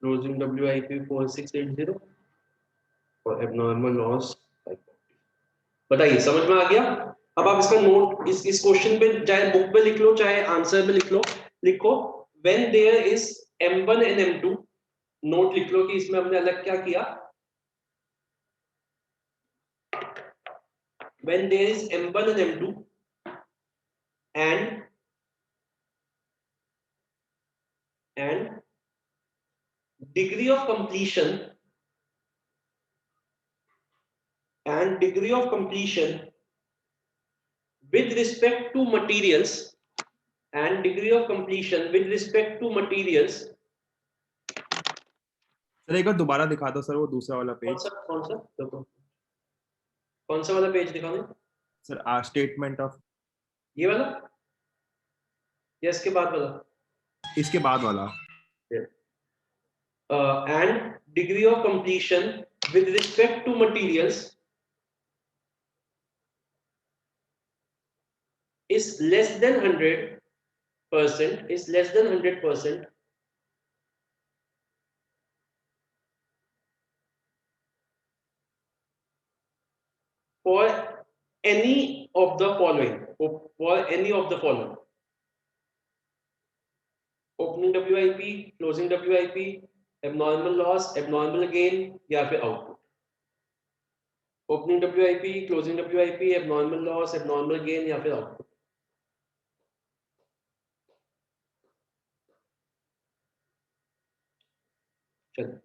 क्लोजिंग WIP 4680 और एबनॉर्मल लॉस 540। बताइए समझ में आ गया? अब आप इसका नोट इस क्वेश्चन पे चाहे बुक में लिख लो चाहे आंसर में लिख लो, लिखो when there is m1 and m2, note लिख लो कि इसमें हमने अलग क्या किया। When there is m1 and m2 and degree of completion with respect to materials sir एक बार दोबारा दिखा दो सर वो दूसरा वाला पेज। कौन सा वाला पेज दिखाने? सर स्टेटमेंट ऑफ, ये वाला या इसके बाद वाला? इसके बाद वाला। And degree of completion with respect to materials is less than 100% for any of the following, opening WIP, closing WIP, abnormal loss, abnormal gain या फिर output। opening WIP, closing WIP, abnormal loss, abnormal gain या फिर output। चलिए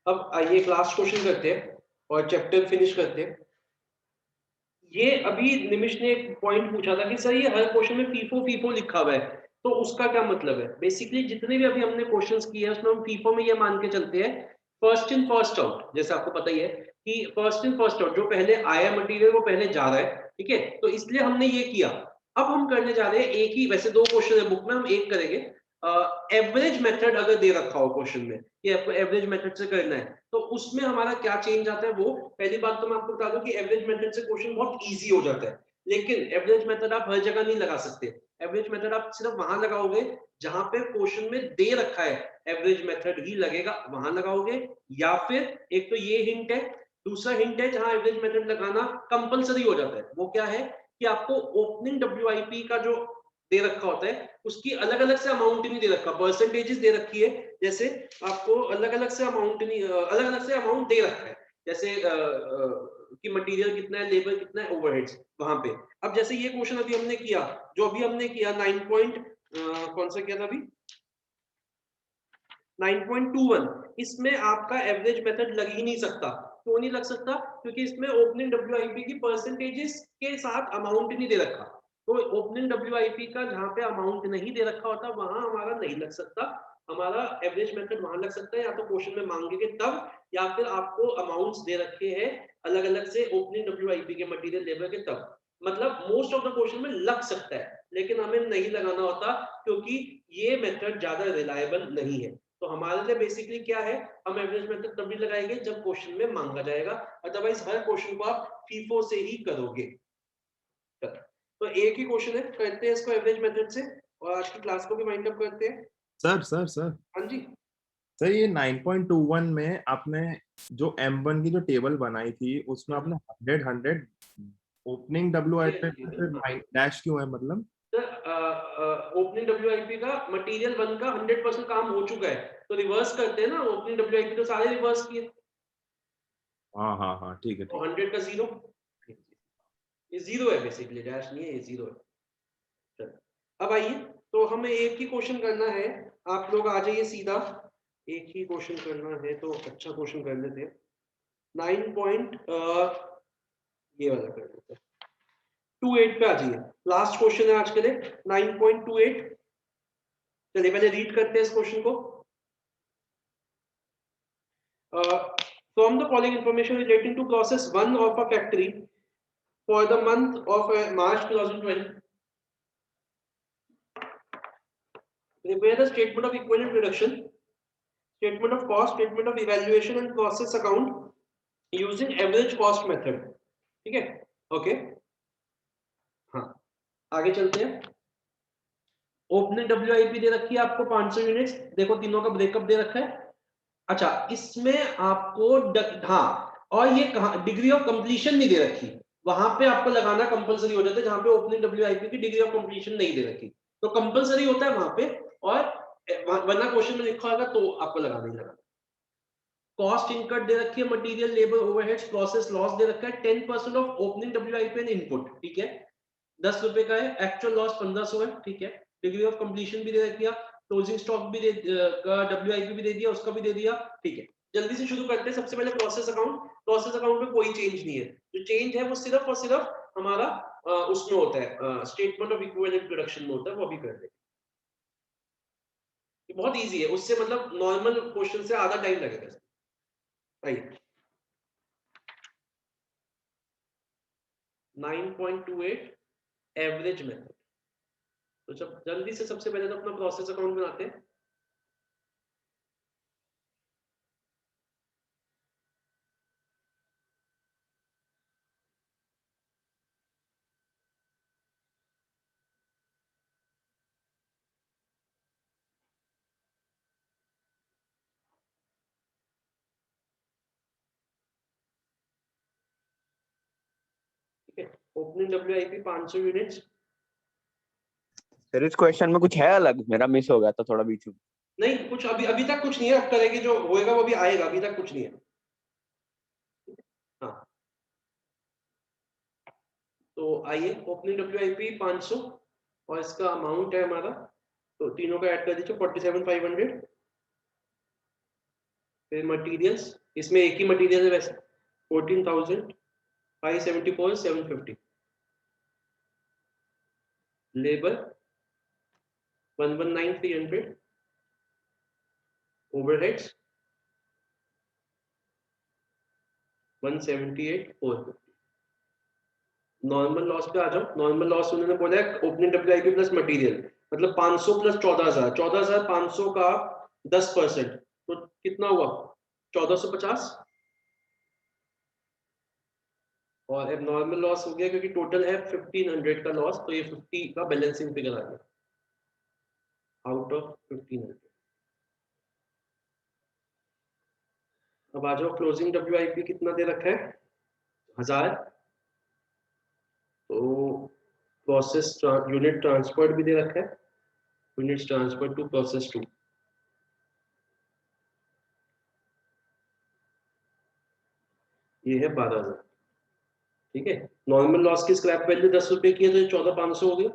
अब आइए class question करते हैं और चैप्टर फिनिश करते हैं। ये अभी निमिष ने एक पॉइंट पूछा था कि सर ये हर क्वेश्चन में फीफो लिखा हुआ है, तो उसका क्या मतलब है? बेसिकली जितने भी अभी हमने क्वेश्चंस किए हैं उसमें हम फीफो में ये मान के चलते हैं फर्स्ट इन फर्स्ट आउट। जैसे आपको पता ही है कि फर्स्ट इन फर्स्ट आउट, जो पहले आया मटेरियल वो पहले जा रहा है, ठीक है? तो इसलिए हमने ये किया। अब हम करने जा रहे हैं एक ही, वैसे दो क्वेश्चन है बुक में, हम एक करेंगे। एवरेज मेथड अगर दे रखा हो क्वेश्चन में कि आपको एवरेज मेथड से करना है, तो उसमें हमारा क्या चेंज आता है वो पहली बात तो मैं आपको बता दूं कि एवरेज मेथड से क्वेश्चन बहुत इजी हो जाता है, लेकिन एवरेज मेथड आप हर जगह नहीं लगा सकते। एवरेज मेथड आप सिर्फ वहां लगाओगे जहां पे क्वेश्चन में दे रखा है एवरेज मेथड ही लगेगा, वहां लगाओगे। या फिर एक तो ये हिंट है, दूसरा हिंट है जहां एवरेज मेथड लगाना कंपलसरी हो जाता है, वो क्या है कि आपको ओपनिंग WIP का जो दे रखा होता है उसकी अलग अलग से अमाउंट नहीं दे रखा, परसेंटेजेस दे रखी है। जैसे आपको अलग अलग से अमाउंट नहीं, अलग अलग से अमाउंट दे रखा है, जैसे कि मटेरियल कितना है, लेबर कितना है, ओवरहेड्स वहां पे। अब जैसे ये क्वेश्चन अभी हमने किया, जो अभी हमने किया 9 पॉइंट कौन सा किया था अभी 9.21, इसमें आपका एवरेज मेथड लग ही नहीं सकता। क्यों नहीं लग सकता? क्योंकि इसमें ओपनिंग WIP की परसेंटेजेस के साथ अमाउंट नहीं दे रखा। तो ओपनिंग WIP का जहां पे अमाउंट नहीं दे रखा होता वहां हमारा नहीं लग सकता, हमारा एवरेज मेथड वहां लग सकता है। या तो क्वेश्चन में मांगेंगे तब, या फिर आपको अमाउंट्स दे रखे हैं अलग अलग से ओपनिंग WIP के मटेरियल लेबर के तब। मतलब मोस्ट ऑफ द क्वेश्चन में लग सकता है, लेकिन हमें नहीं लगाना होता क्योंकि ये मेथड ज्यादा रिलायबल नहीं है। तो हमारे लिए बेसिकली क्या है, हम एवरेज मेथड तभी लगाएंगे जब क्वेश्चन में मांगा जाएगा, अदरवाइज हर क्वेश्चन को आप फीफो से ही करोगे। तो एक ही क्वेश्चन है, करते हैं इसको एवरेज मेथड से और आज की क्लास को भी वाइंड अप करते हैं। सर हाँ जी सर, ये 9.21 में आपने जो M1 की जो टेबल बनाई थी उसमें आपने 100 ओपनिंग WIP डैश क्यों है? मतलब ओपनिंग WIP का मटेरियल 1 का 100% काम हो चुका है, तो रिवर्स करते हैं ना, ओपनिंग WIP तो सारे रिवर्स किए। हाँ ठीक है। तो 100 का 0, ये 0 है बेसिकली, डैश नहीं है, ये 0 है। अब आइए, तो हमें एक ही क्वेश्चन करना है, आप लोग आ जाइए सीधा, एक ही क्वेश्चन करना है तो अच्छा क्वेश्चन कर लेते हैं। 9 पॉइंट ये वाला कर लेते हैं, 28 पे आ जाइए, लास्ट क्वेश्चन है आज के लिए 9.28। चलिए पहले रीड करते हैं इस क्वेश्चन को। From the following information relating to process 1 of a factory for the month of March 2020, prepare the statement of equivalent production, statement of cost, statement of evaluation and process account using average cost method। ठीक है, okay हाँ आगे चलते हैं। Opening WIP दे रखी है आपको 500 units, देखो तीनों का ब्रेकअप दे रखा है। अच्छा, इसमें आपको हाँ, और ये कहा डिग्री ऑफ कंप्लीशन नहीं दे रखी, वहां पे आपको लगाना कंपलसरी हो जाता है जहां पे ओपनिंग WIP की डिग्री ऑफ कंप्लीशन नहीं दे रखी, तो कंपलसरी होता है वहां पे, और वरना क्वेश्चन में लिखा होगा तो आपको लगाना ही लगाना। कॉस्ट इनकट दे रखी है, material labour overheads process loss दे रखा है 10% of opening WIP and input, ठीक है, 10 रुपए का है, एक्चुअल लॉस 1500 है, ठीक है, डिग्री ऑफ कंप्लीशन भी दे दिया, क्लोजिंग स्टॉक भी का WIP भी दे दिया, उसका भी दे दिया, ठीक है। जल्दी से शुरू करते हैं। सबसे पहले प्रोसेस अकाउंट। प्रोसेस अकाउंट में कोई चेंज नहीं है, जो चेंज है वो सिर्फ और सिर्फ हमारा उसमें होता है, स्टेटमेंट ऑफ इक्विवेलेंट प्रोडक्शन में होता है, वो भी कर देंगे। ये बहुत इजी है, उससे मतलब नॉर्मल क्वेश्चन से आधा टाइम लगेगा। आइए 9.28 एवरेज मेथड। तो जब जल्दी से सबसे पहले तो अपना प्रोसेस अकाउंट बनाते हैं। ठीक है, ओपनिंग WIP 500 यूनिट्स। सर इस क्वेश्चन में कुछ है अलग, मेरा मिस हो गया था थोड़ा बीच में। नहीं कुछ अभी अभी तक कुछ नहीं है, अब करेंगे जो होएगा वो भी आएगा, अभी तक कुछ नहीं है। हाँ तो आइए, ओपनिंग WIP 500 और इसका अमाउंट है हमारा, तो तीनों का ऐड कर दीजिए 47,500। फिर मटेरियल्स, इसमें एक ही मटेरियल है वैसे, 14,574,750। लेबर 119,300। ओवरहेड्स 178,450। नॉर्मल लॉस पे आ जाओ। नॉर्मल लॉस उन्होंने बोला है ओपनिंग WIP प्लस मटेरियल, मतलब 500 प्लस 14,000, 14,500 का 10%, तो कितना हुआ 1450। और अब नॉर्मल लॉस हो गया क्योंकि टोटल है 1500 का लॉस, तो ये 50 का बैलेंसिंग फिगर आ गया आउट ऑफ 1500। अब आ जाओ, क्लोजिंग WIP कितना दे रखा है 1000, तो प्रोसेस यूनिट ट्रांसफर्ड भी दे रखा है, यूनिट्स ट्रांसफर टू प्रोसेस 2, ये है 12,000। ठीक है, नॉर्मल लॉस की स्क्रैप वैल्यू 10 रुपए की है, तो 14,500 हो गया।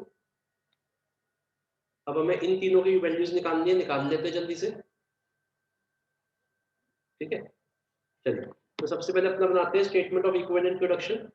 अब हमें इन तीनों की वैल्यूज निकालनी है, निकाल लेते हैं जल्दी से। ठीक है, चलिए, तो सबसे पहले अपना बनाते हैं स्टेटमेंट ऑफ इक्विवेलेंट प्रोडक्शन।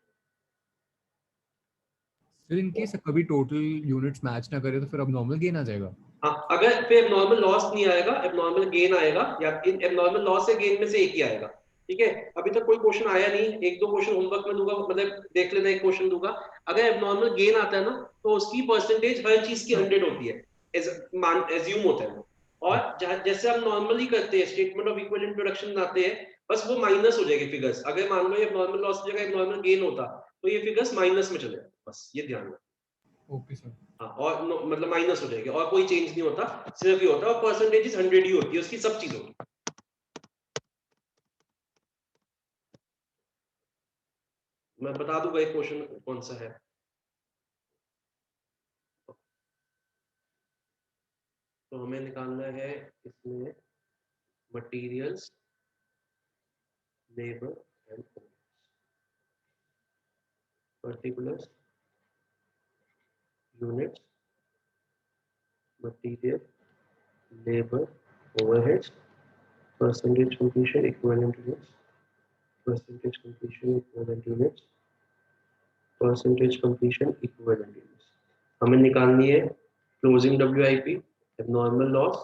फिर इन केस कभी टोटल यूनिट्स मैच ना करे तो फिर अब नॉर्मल गेन आ जाएगा। हाँ, अगर फिर नॉर्मल लॉस नहीं आएगा, एबनॉर्मल गेन आएगा, या एबनॉर्मल लॉस या गेन में से एक ही आएगा। ठीक है, अभी तक कोई क्वेश्चन आया नहीं, एक दो क्वेश्चन होमवर्क में दूंगा, मतलब देख लेना, एक क्वेश्चन दूंगा। अगर एबनॉर्मल गेन आता है ना, तो उसकी परसेंटेज हर चीज की 100 होती है, एज्यूम होता है वो। और जैसे हम नॉर्मली करते हैं, स्टेटमेंट ऑफ इक्विवेलेंट प्रोडक्शन बनाते हैं, बस वो माइनस हो जाएगी फिगर्स। अगर मान लो ये एबनॉर्मल लॉस की जगह एबनॉर्मल गेन होता, तो ये फिगर्स माइनस में चले, बस ये ध्यान रखो। Okay sir. हाँ, और मतलब माइनस हो जाएगी, और कोई चेंज नहीं होता, सिर्फ ये होता है, और परसेंटेज 100 ही होती है उसकी सब चीजों की। मैं बता दूंगा एक क्वेश्चन कौन सा है। तो हमें निकालना है इसमें materials, labour and particulars, units, material, labour, overheads, percentage completion equivalent units, percentage completion equivalent units, percentage completion equivalent units. हमें निकालनी है closing WIP, abnormal loss.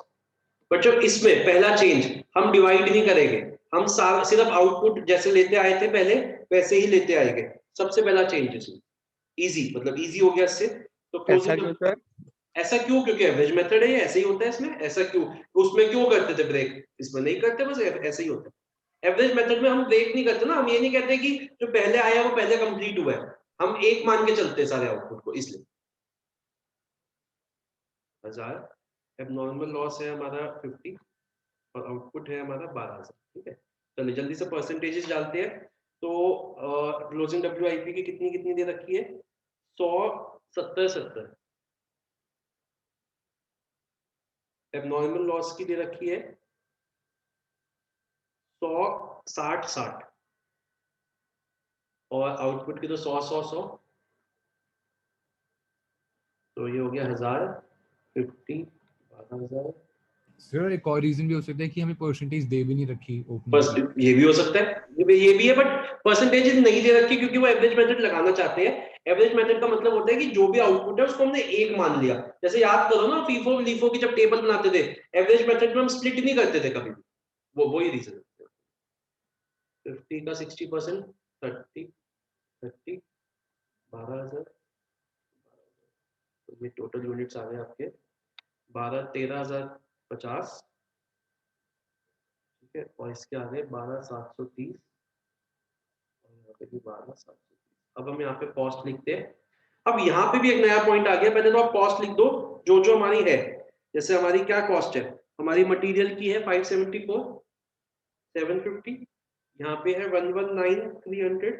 But जब इसमें पहला चेंज, हम डिवाइड नहीं करेंगे, हम सिर्फ आउटपुट जैसे लेते आए थे पहले वैसे ही लेते आएंगे। सबसे पहला चेंज इसमें इजी, मतलब इजी हो गया इससे। तो ऐसा क्लोजिंग, क्यों सर? ऐसा क्यों? क्योंकि एवरेज मेथड है, ये ऐसे ही होता है इसमें। ऐसा क्यों? उसमें क्यों करते थे ब्रेक, इसमें नहीं करते, बस ऐसे ही होता है। एवरेज मेथड में हम ब्रेक नहीं करते ना, हम ये नहीं कहते कि जो पहले आया वो पहले कंप्लीट हुआ है, हम एक मान के चलते हैं सारे आउटपुट को, इसलिए 1000, एबनॉर्मल लॉस है हमारा 50 और आउटपुट है हमारा 12,000। ठीक है, चलिए जल्दी से परसेंटेजेस डालते हैं। तो क्लोजिंग WIP की कितनी कितनी दे रखी है? 100, 70, 70। एबनॉर्मल लॉस की दे रखी है 100, 60, 60। और आउटपुट की तो 100, 100, 100। तो ये हो गया 1000, 50, 12,000। सर एक और रीजन भी हो सकता है कि हमें परसेंटेज दे भी नहीं रखी बस ओपनिंग। ये भी हो सकता है, ये भी है, बट परसेंटेज नहीं दे रखी क्योंकि वो एवरेज मेथड लगाना चाहते हैं। एवरेज मेथड का मतलब होता है कि जो भी आउटपुट है उसको हमने एक मान लिया। जैसे याद करो ना फीफो लीफो की जब टेबल बनाते थे, एवरेज मेथड में हम स्प्लिट नहीं करते थे कभी भी। वही रीजन है। 50 का 60%, 30, 30, 12,000। तो ये टोटल यूनिट्स आ गए आपके 12, 13,050। ठीक है, और इसके आगे 12,730, और यहाँ पे भी 12,730। अब हम यहाँ पे कॉस्ट लिखते हैं। अब यहाँ पे भी एक नया पॉइंट आ गया। पहले तो आप कॉस्ट लिख दो जो जो हमारी है। जैसे हमारी क्या कॉस्ट है, हमारी मटेरियल की है 574, 750। यहाँ पे है 119, 300,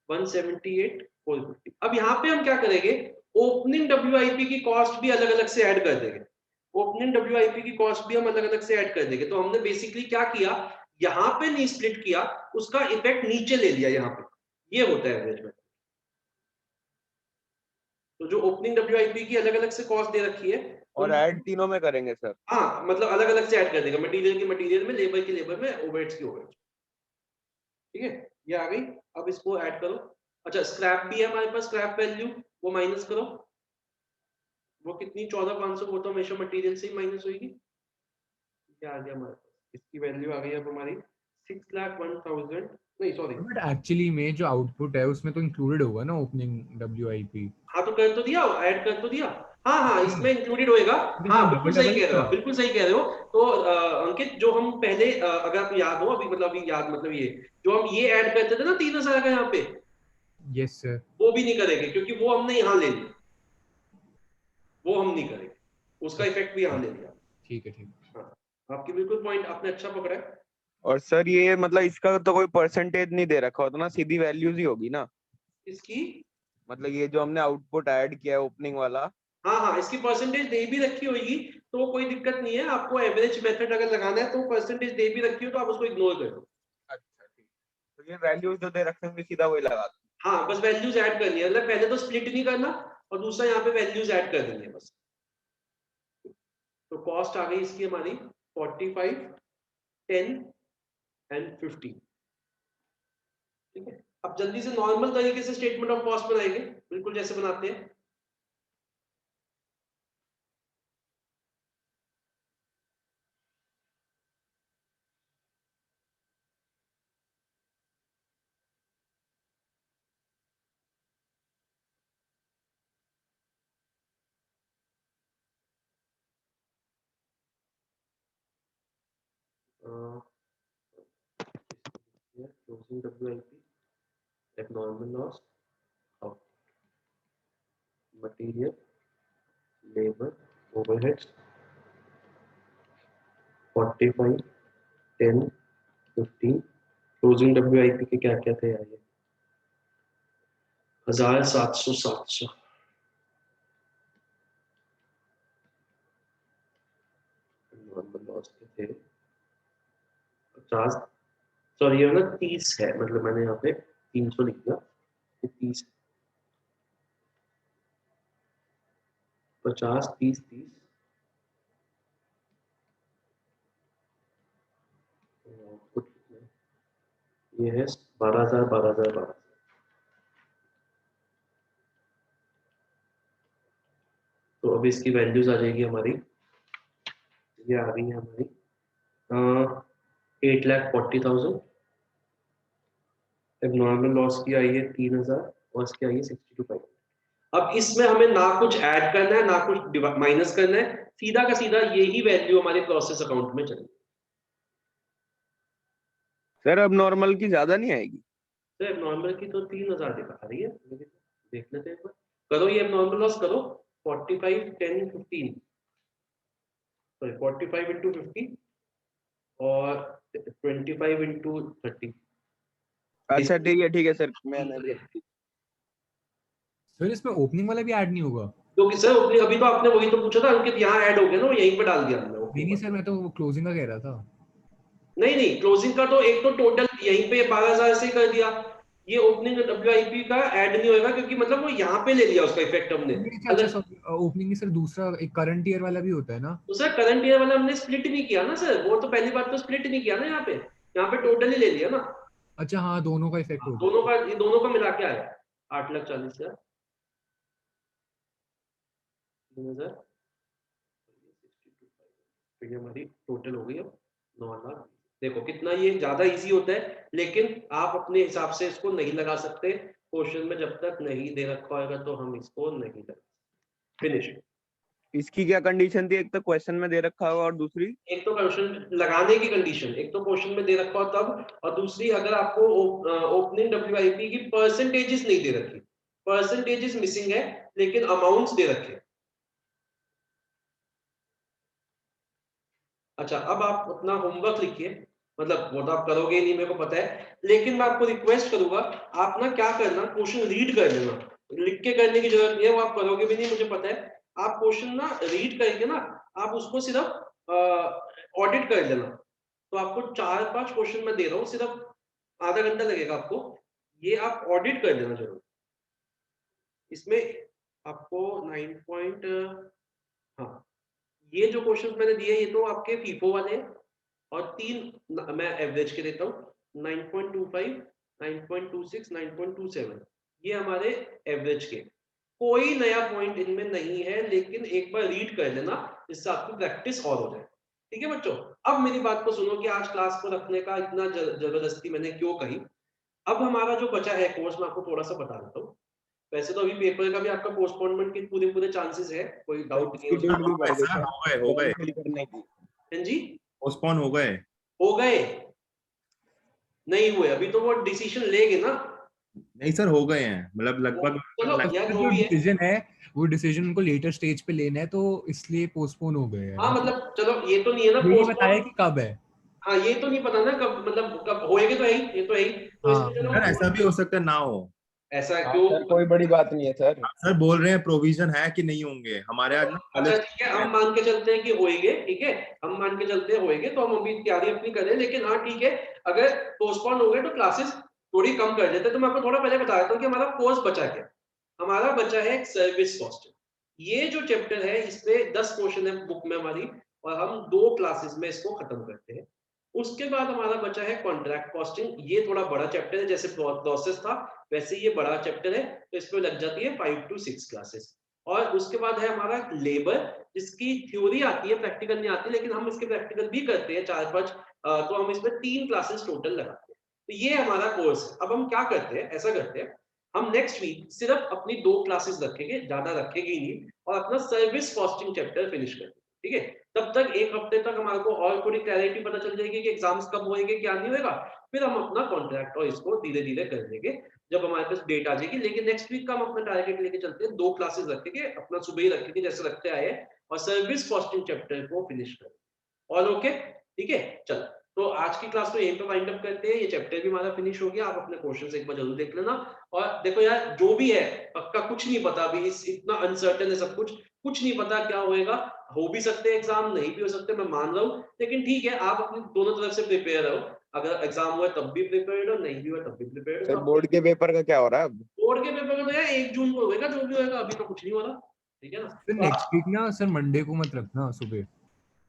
178, 450। अब यहाँ पे हम क्या करेंगे, ओपनिंग WIP की कॉस्ट भी अलग अलग से ऐड कर देंगे। ओपनिंग WIP की कॉस्ट भी हम अलग अलग से ऐड कर देंगे। तो हमने बेसिकली क्या किया, यहाँ पे नहीं स्प्लिट किया, उसका इफेक्ट नीचे ले लिया यहाँ पे। ये होता है एवरेज में। तो जो ओपनिंग WIP की अलग अलग से कॉस्ट दे रखी है, और ऐड तीनों में करेंगे सर? हाँ मतलब अलग अलग से ऐड कर देगा। मटेरियल की मटेरियल में, लेबर की लेबर में, ओवरहेड्स की ओवरहेड्स। ठीक है, ये आ गई। अब इसको ऐड करो। अच्छा, स्क्रैप भी है हमारे पास, स्क्रैप वैल्यू वो माइनस करो। वो कितनी, 14,500, वो तो हमेशा मटेरियल से ही माइनस होगी। क्या आ गया हमारे पास, इसकी वैल्यू आ गई अब हमारी 6,01,000, नहीं सॉरी। बट एक्चुअली में जो आउटपुट है उसमें तो इंक्लूडेड होगा ना ओपनिंग WIP। हाँ तो कर तो दिया, ऐड कर तो दिया। हाँ हाँ, इसमें इंक्लूडेड होएगा। हाँ बिल्कुल डबल सही डबल कह रहे हो, बिल्कुल सही कह रहे हो। तो अंकित, जो हम पहले अगर आपको याद हो, अभी मतलब अभी याद, मतलब ये जो हम ये ऐड करते थे ना 3,000 का यहाँ पे, यस सर। वो भी नहीं करेंगे क्योंकि वो हमने यहाँ ले लिया। वो हम नहीं करेंगे, उसका इफेक्ट भी यहाँ ले लिया। ठीक है ठीक है। हाँ, आपकी बिल्कुल पॉइंट आपने अच्छा पकड़ा है। और सर ये मतलब इसका तो कोई परसेंटेज नहीं दे रखा होता ना, सीधी वैल्यूज ही होगी ना? इसकी, मतलब ये जो हमने आउटपुट ऐड किया है ओपनिंग वाला। हाँ हाँ, इसकी परसेंटेज दे भी रखी होगी तो कोई दिक्कत नहीं है। आपको एवरेज मेथड अगर लगाना है तो परसेंटेज दे भी रखी हो तो आप उसको इग्नोर कर दो। अच्छा ठीक। तो ये वैल्यूज जो दे रखे होंगे सीधा वही लगा दो। हाँ, बस वैल्यूज ऐड करनी है। मतलब पहले तो स्प्लिट नहीं करना, और दूसरा यहाँ पे वैल्यूज ऐड कर देनी है बस। तो कॉस्ट आ गई इसकी हमारी 45, 10 एंड 50। ठीक है, अब जल्दी से नॉर्मल तरीके से स्टेटमेंट ऑफ कॉस्ट बनाएंगे, बिल्कुल जैसे बनाते हैं। Closing WIP, abnormal loss of material, labor, overheads, 45, 10, 15। Closing WIP के क्या क्या थे यार, ये 1,700, 700। नॉर्मल लॉस के थे 50, सॉरी ये ना 30 है, मतलब मैंने यहाँ पे 300 लिख दिया, 30, 50, 30, 30। आउटपुट ये है 12,000, 12,000, 12,000। तो अब इसकी वैल्यूज आ जाएगी हमारी, ये आ रही है हमारी 8,40,000। एबनॉर्मल लॉस की आई है 3,000, और इसकी आई है 62,500। अब इसमें हमें ना कुछ ऐड करना है ना कुछ माइनस करना है, सीधा का सीधा यही वैल्यू हमारे प्रोसेस अकाउंट में चलेगी। सर अब नॉर्मल की ज्यादा नहीं आएगी? तो एबनॉर्मल की तो 3,000 दिखा रही है, लेकिन देख लेते हैं एक बार। करो ये एबनॉर्मल लॉस करो, 45, 10, 15, सॉरी 45 into 50 और 25 into 30। अच्छा ठीक है सर, मैंने सर इसमें ओपनिंग वाला भी ऐड नहीं होगा? तो सर ओपनिंग अभी तो आपने वही तो पूछा था अंकित, यहाँ ऐड हो गया ना, वो यहीं पे डाल दिया हमने नहीं opening सर, मैं तो क्लोजिंग का कह रहा था। नहीं नहीं, क्लोजिंग का तो एक तो टोटल यहीं पे 12,000 से कर दिया, ये ओपनिंग WIP का ऐड नहीं होगा क्योंकि मतलब वो यहाँ पे ले लिया उसका इफेक्ट हमने। अच्छा अगर सर, ओपनिंग में सर दूसरा एक करंट ईयर वाला भी होता है ना? तो सर करंट ईयर वाला हमने स्प्लिट नहीं किया ना सर, वो तो पहली बात तो स्प्लिट नहीं किया ना, यहाँ पे टोटल ही ले लिया ना, अच्छा हाँ, दोनों का इफेक्ट होगा। दोनों का, ये दोनों का मिला के आया 8,40,000 2000, फिर ये हमारी टोटल हो गई अब 9 लाख। देखो कितना ये ज्यादा इजी होता है, लेकिन आप अपने हिसाब से इसको नहीं लगा सकते, क्वेश्चन में जब तक नहीं दे रखा होगा तो हम इसको नहीं लगा। फिनिश। इसकी क्या कंडीशन थी? एक तो क्वेश्चन में दे रखा होगा और दूसरी एक तो क्वेश्चन लगाने की कंडीशन, एक तो क्वेश्चन में दे रखा हो तब, और दूसरी अगर आपको ओपनिंग WIP की परसेंटेजेस नहीं दे रखी, परसेंटेजेस मिसिंग है लेकिन अमाउंट्स दे रखे। अच्छा अब आप अपना होमवर्क लिखिए, मतलब वो तो आप करोगे नहीं मेरे को पता है, लेकिन मैं आपको रिक्वेस्ट करूंगा आप ना क्या करना, क्वेश्चन रीड कर लेना, लिख के करने की जरूरत नहीं है, वो आप करोगे भी नहीं मुझे पता है। आप क्वेश्चन ना रीड करके ना आप उसको सिर्फ ऑडिट कर लेना। तो आपको 4-5 क्वेश्चन मैं दे रहा हूँ, सिर्फ आधा घंटा लगेगा आपको, ये आप ऑडिट कर लेना जरूर। इसमें आपको 9 पॉइंट, हाँ ये जो क्वेश्चन मैंने दिए ये तो आपके फीफो वाले हैं, और 3 मैं एवरेज के देता हूँ 9.25, 9.26, 9.27, ये हमारे एवरेज के। कोई नया पॉइंट इनमें नहीं है, लेकिन एक बार रीड कर लेना जिससे आपकी प्रैक्टिस और हो जाए। ठीक है बच्चों, अब मेरी बात को सुनो कि आज क्लास को रखने का इतना जबरदस्ती मैंने क्यों कही। अब हमारा जो बचा है कोर्स मैं आपको थोड़ा सा बता देता हूँ। वैसे तो अभी पेपर का भी आपका पोस्टपोनमेंट के पूरे पूरे चांसेस है, कोई डाउट नहीं है डेट भी बढ़ गई सर सर, हो गए फिल करने की। उसमें। जी पोस्टपोन हो गए। हो गए नहीं हुए अभी तो वो डिसीजन लेंगे ना। नहीं सर हो गए हैं, मतलब लगभग चलो तो यार सर जो जो भी है, डिसीजन है वो डिसीजन उनको लेटर स्टेज पे लेना है, तो इसलिए पोस्टपोन हो गए हैं। हाँ मतलब चलो ये तो नहीं है ना ये नहीं बताया पोस्टपोन, कि कब है। हाँ ये तो नहीं पता ना कब, मतलब कब होएगा, तो है ही, ये तो है ही, तो हाँ इसमें चलो सर ऐसा भी हो सकता है ना हो। ऐसा हाँ क्यों। सर, कोई बड़ी बात नहीं है सर। सर बोल रहे हैं प्रोविजन है कि नहीं होंगे हमारे आज ना अच्छा कॉलेज। ठीक है, हम मान के चलते हैं कि होएंगे, ठीक है हम मान के चलते हैं होएंगे, तो हम अभी तैयारी अपनी करें, लेकिन हाँ ठीक है अगर पोस्टपोन हो गए तो क्लासेस थोड़ी कम कर देते। तो मैं आपको थोड़ा पहले बता देता हूँ कि हमारा कोर्स बचा क्या। हमारा बचा है एक सर्विस कॉस्ट, ये जो चैप्टर है इसमें 10 क्वेश्चन है बुक में हमारी, और हम 2 क्लासेस में इसको खत्म करते हैं। उसके बाद हमारा बचा है कॉन्ट्रैक्ट कॉस्टिंग, ये थोड़ा बड़ा चैप्टर है, जैसे प्रोसेस था वैसे ये बड़ा चैप्टर है, तो इसमें लग जाती है 5 to 6 क्लासेस। और उसके बाद है हमारा लेबर, जिसकी थ्योरी आती है प्रैक्टिकल नहीं आती, लेकिन हम इसके प्रैक्टिकल भी करते हैं 4-5, तो हम इसमें 3 क्लासेस टोटल लगाते हैं। तो ये हमारा कोर्स है। अब हम क्या करते हैं, ऐसा करते हैं हम नेक्स्ट वीक सिर्फ अपनी 2 क्लासेस रखेंगे, ज्यादा रखेंगे ही नहीं, और अपना सर्विस कॉस्टिंग चैप्टर फिनिश करेंगे। ठीक है, तब तक 1 हफ्ते तक हमारे को और थोड़ी क्लैरिटी पता चल जाएगी कि एग्जाम्स कब होएंगे क्या नहीं होएगा, फिर हम अपना कॉन्ट्रैक्ट और इसको धीरे धीरे कर लेंगे जब हमारे पास डेट आ जाएगी। लेकिन नेक्स्ट वीक का हम अपना टारगेट लेके चलते हैं, 2 क्लासेस रखेंगे, अपना सुबह ही रखेंगे जैसे रखते आए हैं, और सर्विस कॉस्टिंग चैप्टर को फिनिश करेंगे। और ओके ठीक है, चलो तो आज की क्लास तो यहीं पे वाइंड अप करते हैं, ये चैप्टर भी हमारा फिनिश हो गया। आप अपने क्वेश्चंस एक बार जरूर देख लेना, और देखो यार जो भी है पक्का कुछ नहीं पता अभी, इस इतना अनसर्टेन है सब कुछ, कुछ नहीं पता क्या होएगा, हो भी सकते हैं एग्जाम, नहीं भी हो सकते, मैं मान रहा हूँ, लेकिन ठीक है आप अपनी दोनों तरफ से प्रिपेयर रहो। अगर एग्जाम हुआ तब भी प्रिपेयर्ड हो, नहीं भी हुआ तब भी प्रिपेयर्ड सर हो। बोर्ड के पेपर का क्या हो रहा है अब? बोर्ड के पेपर का तो यार 1 जून को होएगा, जो भी होएगा, अभी तो कुछ नहीं हो रहा। ठीक है ना, फिर तो नेक्स्ट वीक ना सर मंडे को मत रखना सुबह,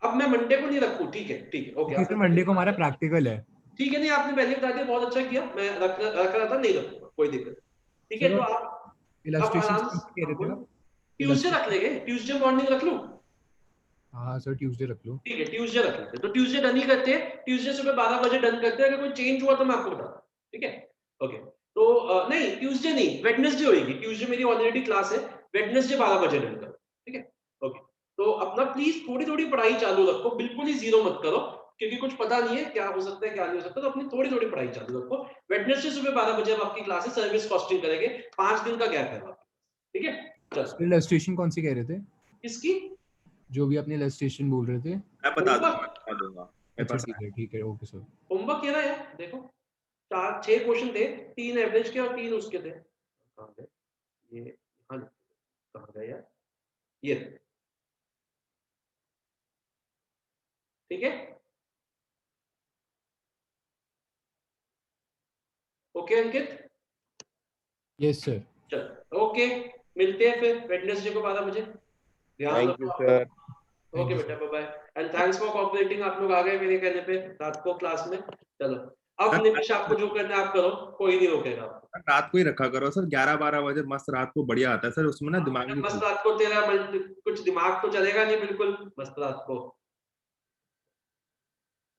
अब मैं मंडे को नहीं रखूं, ठीक है ओके, क्योंकि सर मंडे को हमारा प्रैक्टिकल है। ठीक है, नहीं आपने पहले बता दिया, बहुत अच्छा किया, मैं रख रहा था, नहीं रखूंगा, कोई दिक्कत नहीं। ठीक है, सर तो आप इलस्ट्रेशन आराम कह रहे थे आप? ट्यूसडे रख लेंगे, ट्यूसडे मॉर्निंग रख लूं। हाँ सर ट्यूसडे रख लो। ठीक है ट्यूसडे रख लेते हैं, तो ट्यूसडे डन ही करते हैं, ट्यूसडे सुबह 12 बजे डन करते हैं, अगर कोई चेंज हुआ तो मैं आपको बताता हूँ। ठीक है ओके, तो नहीं ट्यूसडे नहीं, वेडनेसडे होगी, ट्यूसडे मेरी ऑलरेडी क्लास है, वेडनेसडे 12 बजे डन करो। ठीक है ओके, तो अपना प्लीज थोड़ी थोड़ी पढ़ाई चालू रखो, बिल्कुल ही जीरो मत करो, क्योंकि कुछ पता नहीं है क्या हो सकता है क्या नहीं हो सकता, तो अपनी थोड़ी थोड़ी पढ़ाई चालू रखो। वेडनेसडे सुबह 12 बजे अब आपकी क्लास है, सर्विस कॉस्टिंग करेंगे, 5 दिन का गैप है आपके पास। ठीक है चलो, इलस्ट्रेशन कौन सी कह रहे थे, किसकी जो भी अपने इलस्ट्रेशन बोल रहे थे? मैं बता दूंगा, मैं बता दूंगा मेरे अच्छा पास ठीक है ओके सर। होमवर्क कह रहा है यार, देखो 6 क्वेश्चन थे, 3 एवरेज के और 3 उसके थे। कहाँ गए ये, हाँ कहाँ गए यार ये, ठीक है। Okay Ankit, yes sir. चल ओके, मिलते हैं फिर वेडनेसडे को 12 बजे। ध्यान थैंक यू रखो। सर। ओके बेटा, bye bye and thanks for cooperating. आप लोग आ गए मेरे कहने पे रात को क्लास में। चलो अब निमिष आपको जो करना है आप करो, कोई नहीं रोकेगा आपको। रात को ही रखा करो सर, 11-12 बजे मस्त रात को बढ़िया आता है सर, उसमें ना दिमाग भी मस्त रात को तेरा कुछ दिमाग तो चलेगा नहीं बिल्कुल, मस्त रात को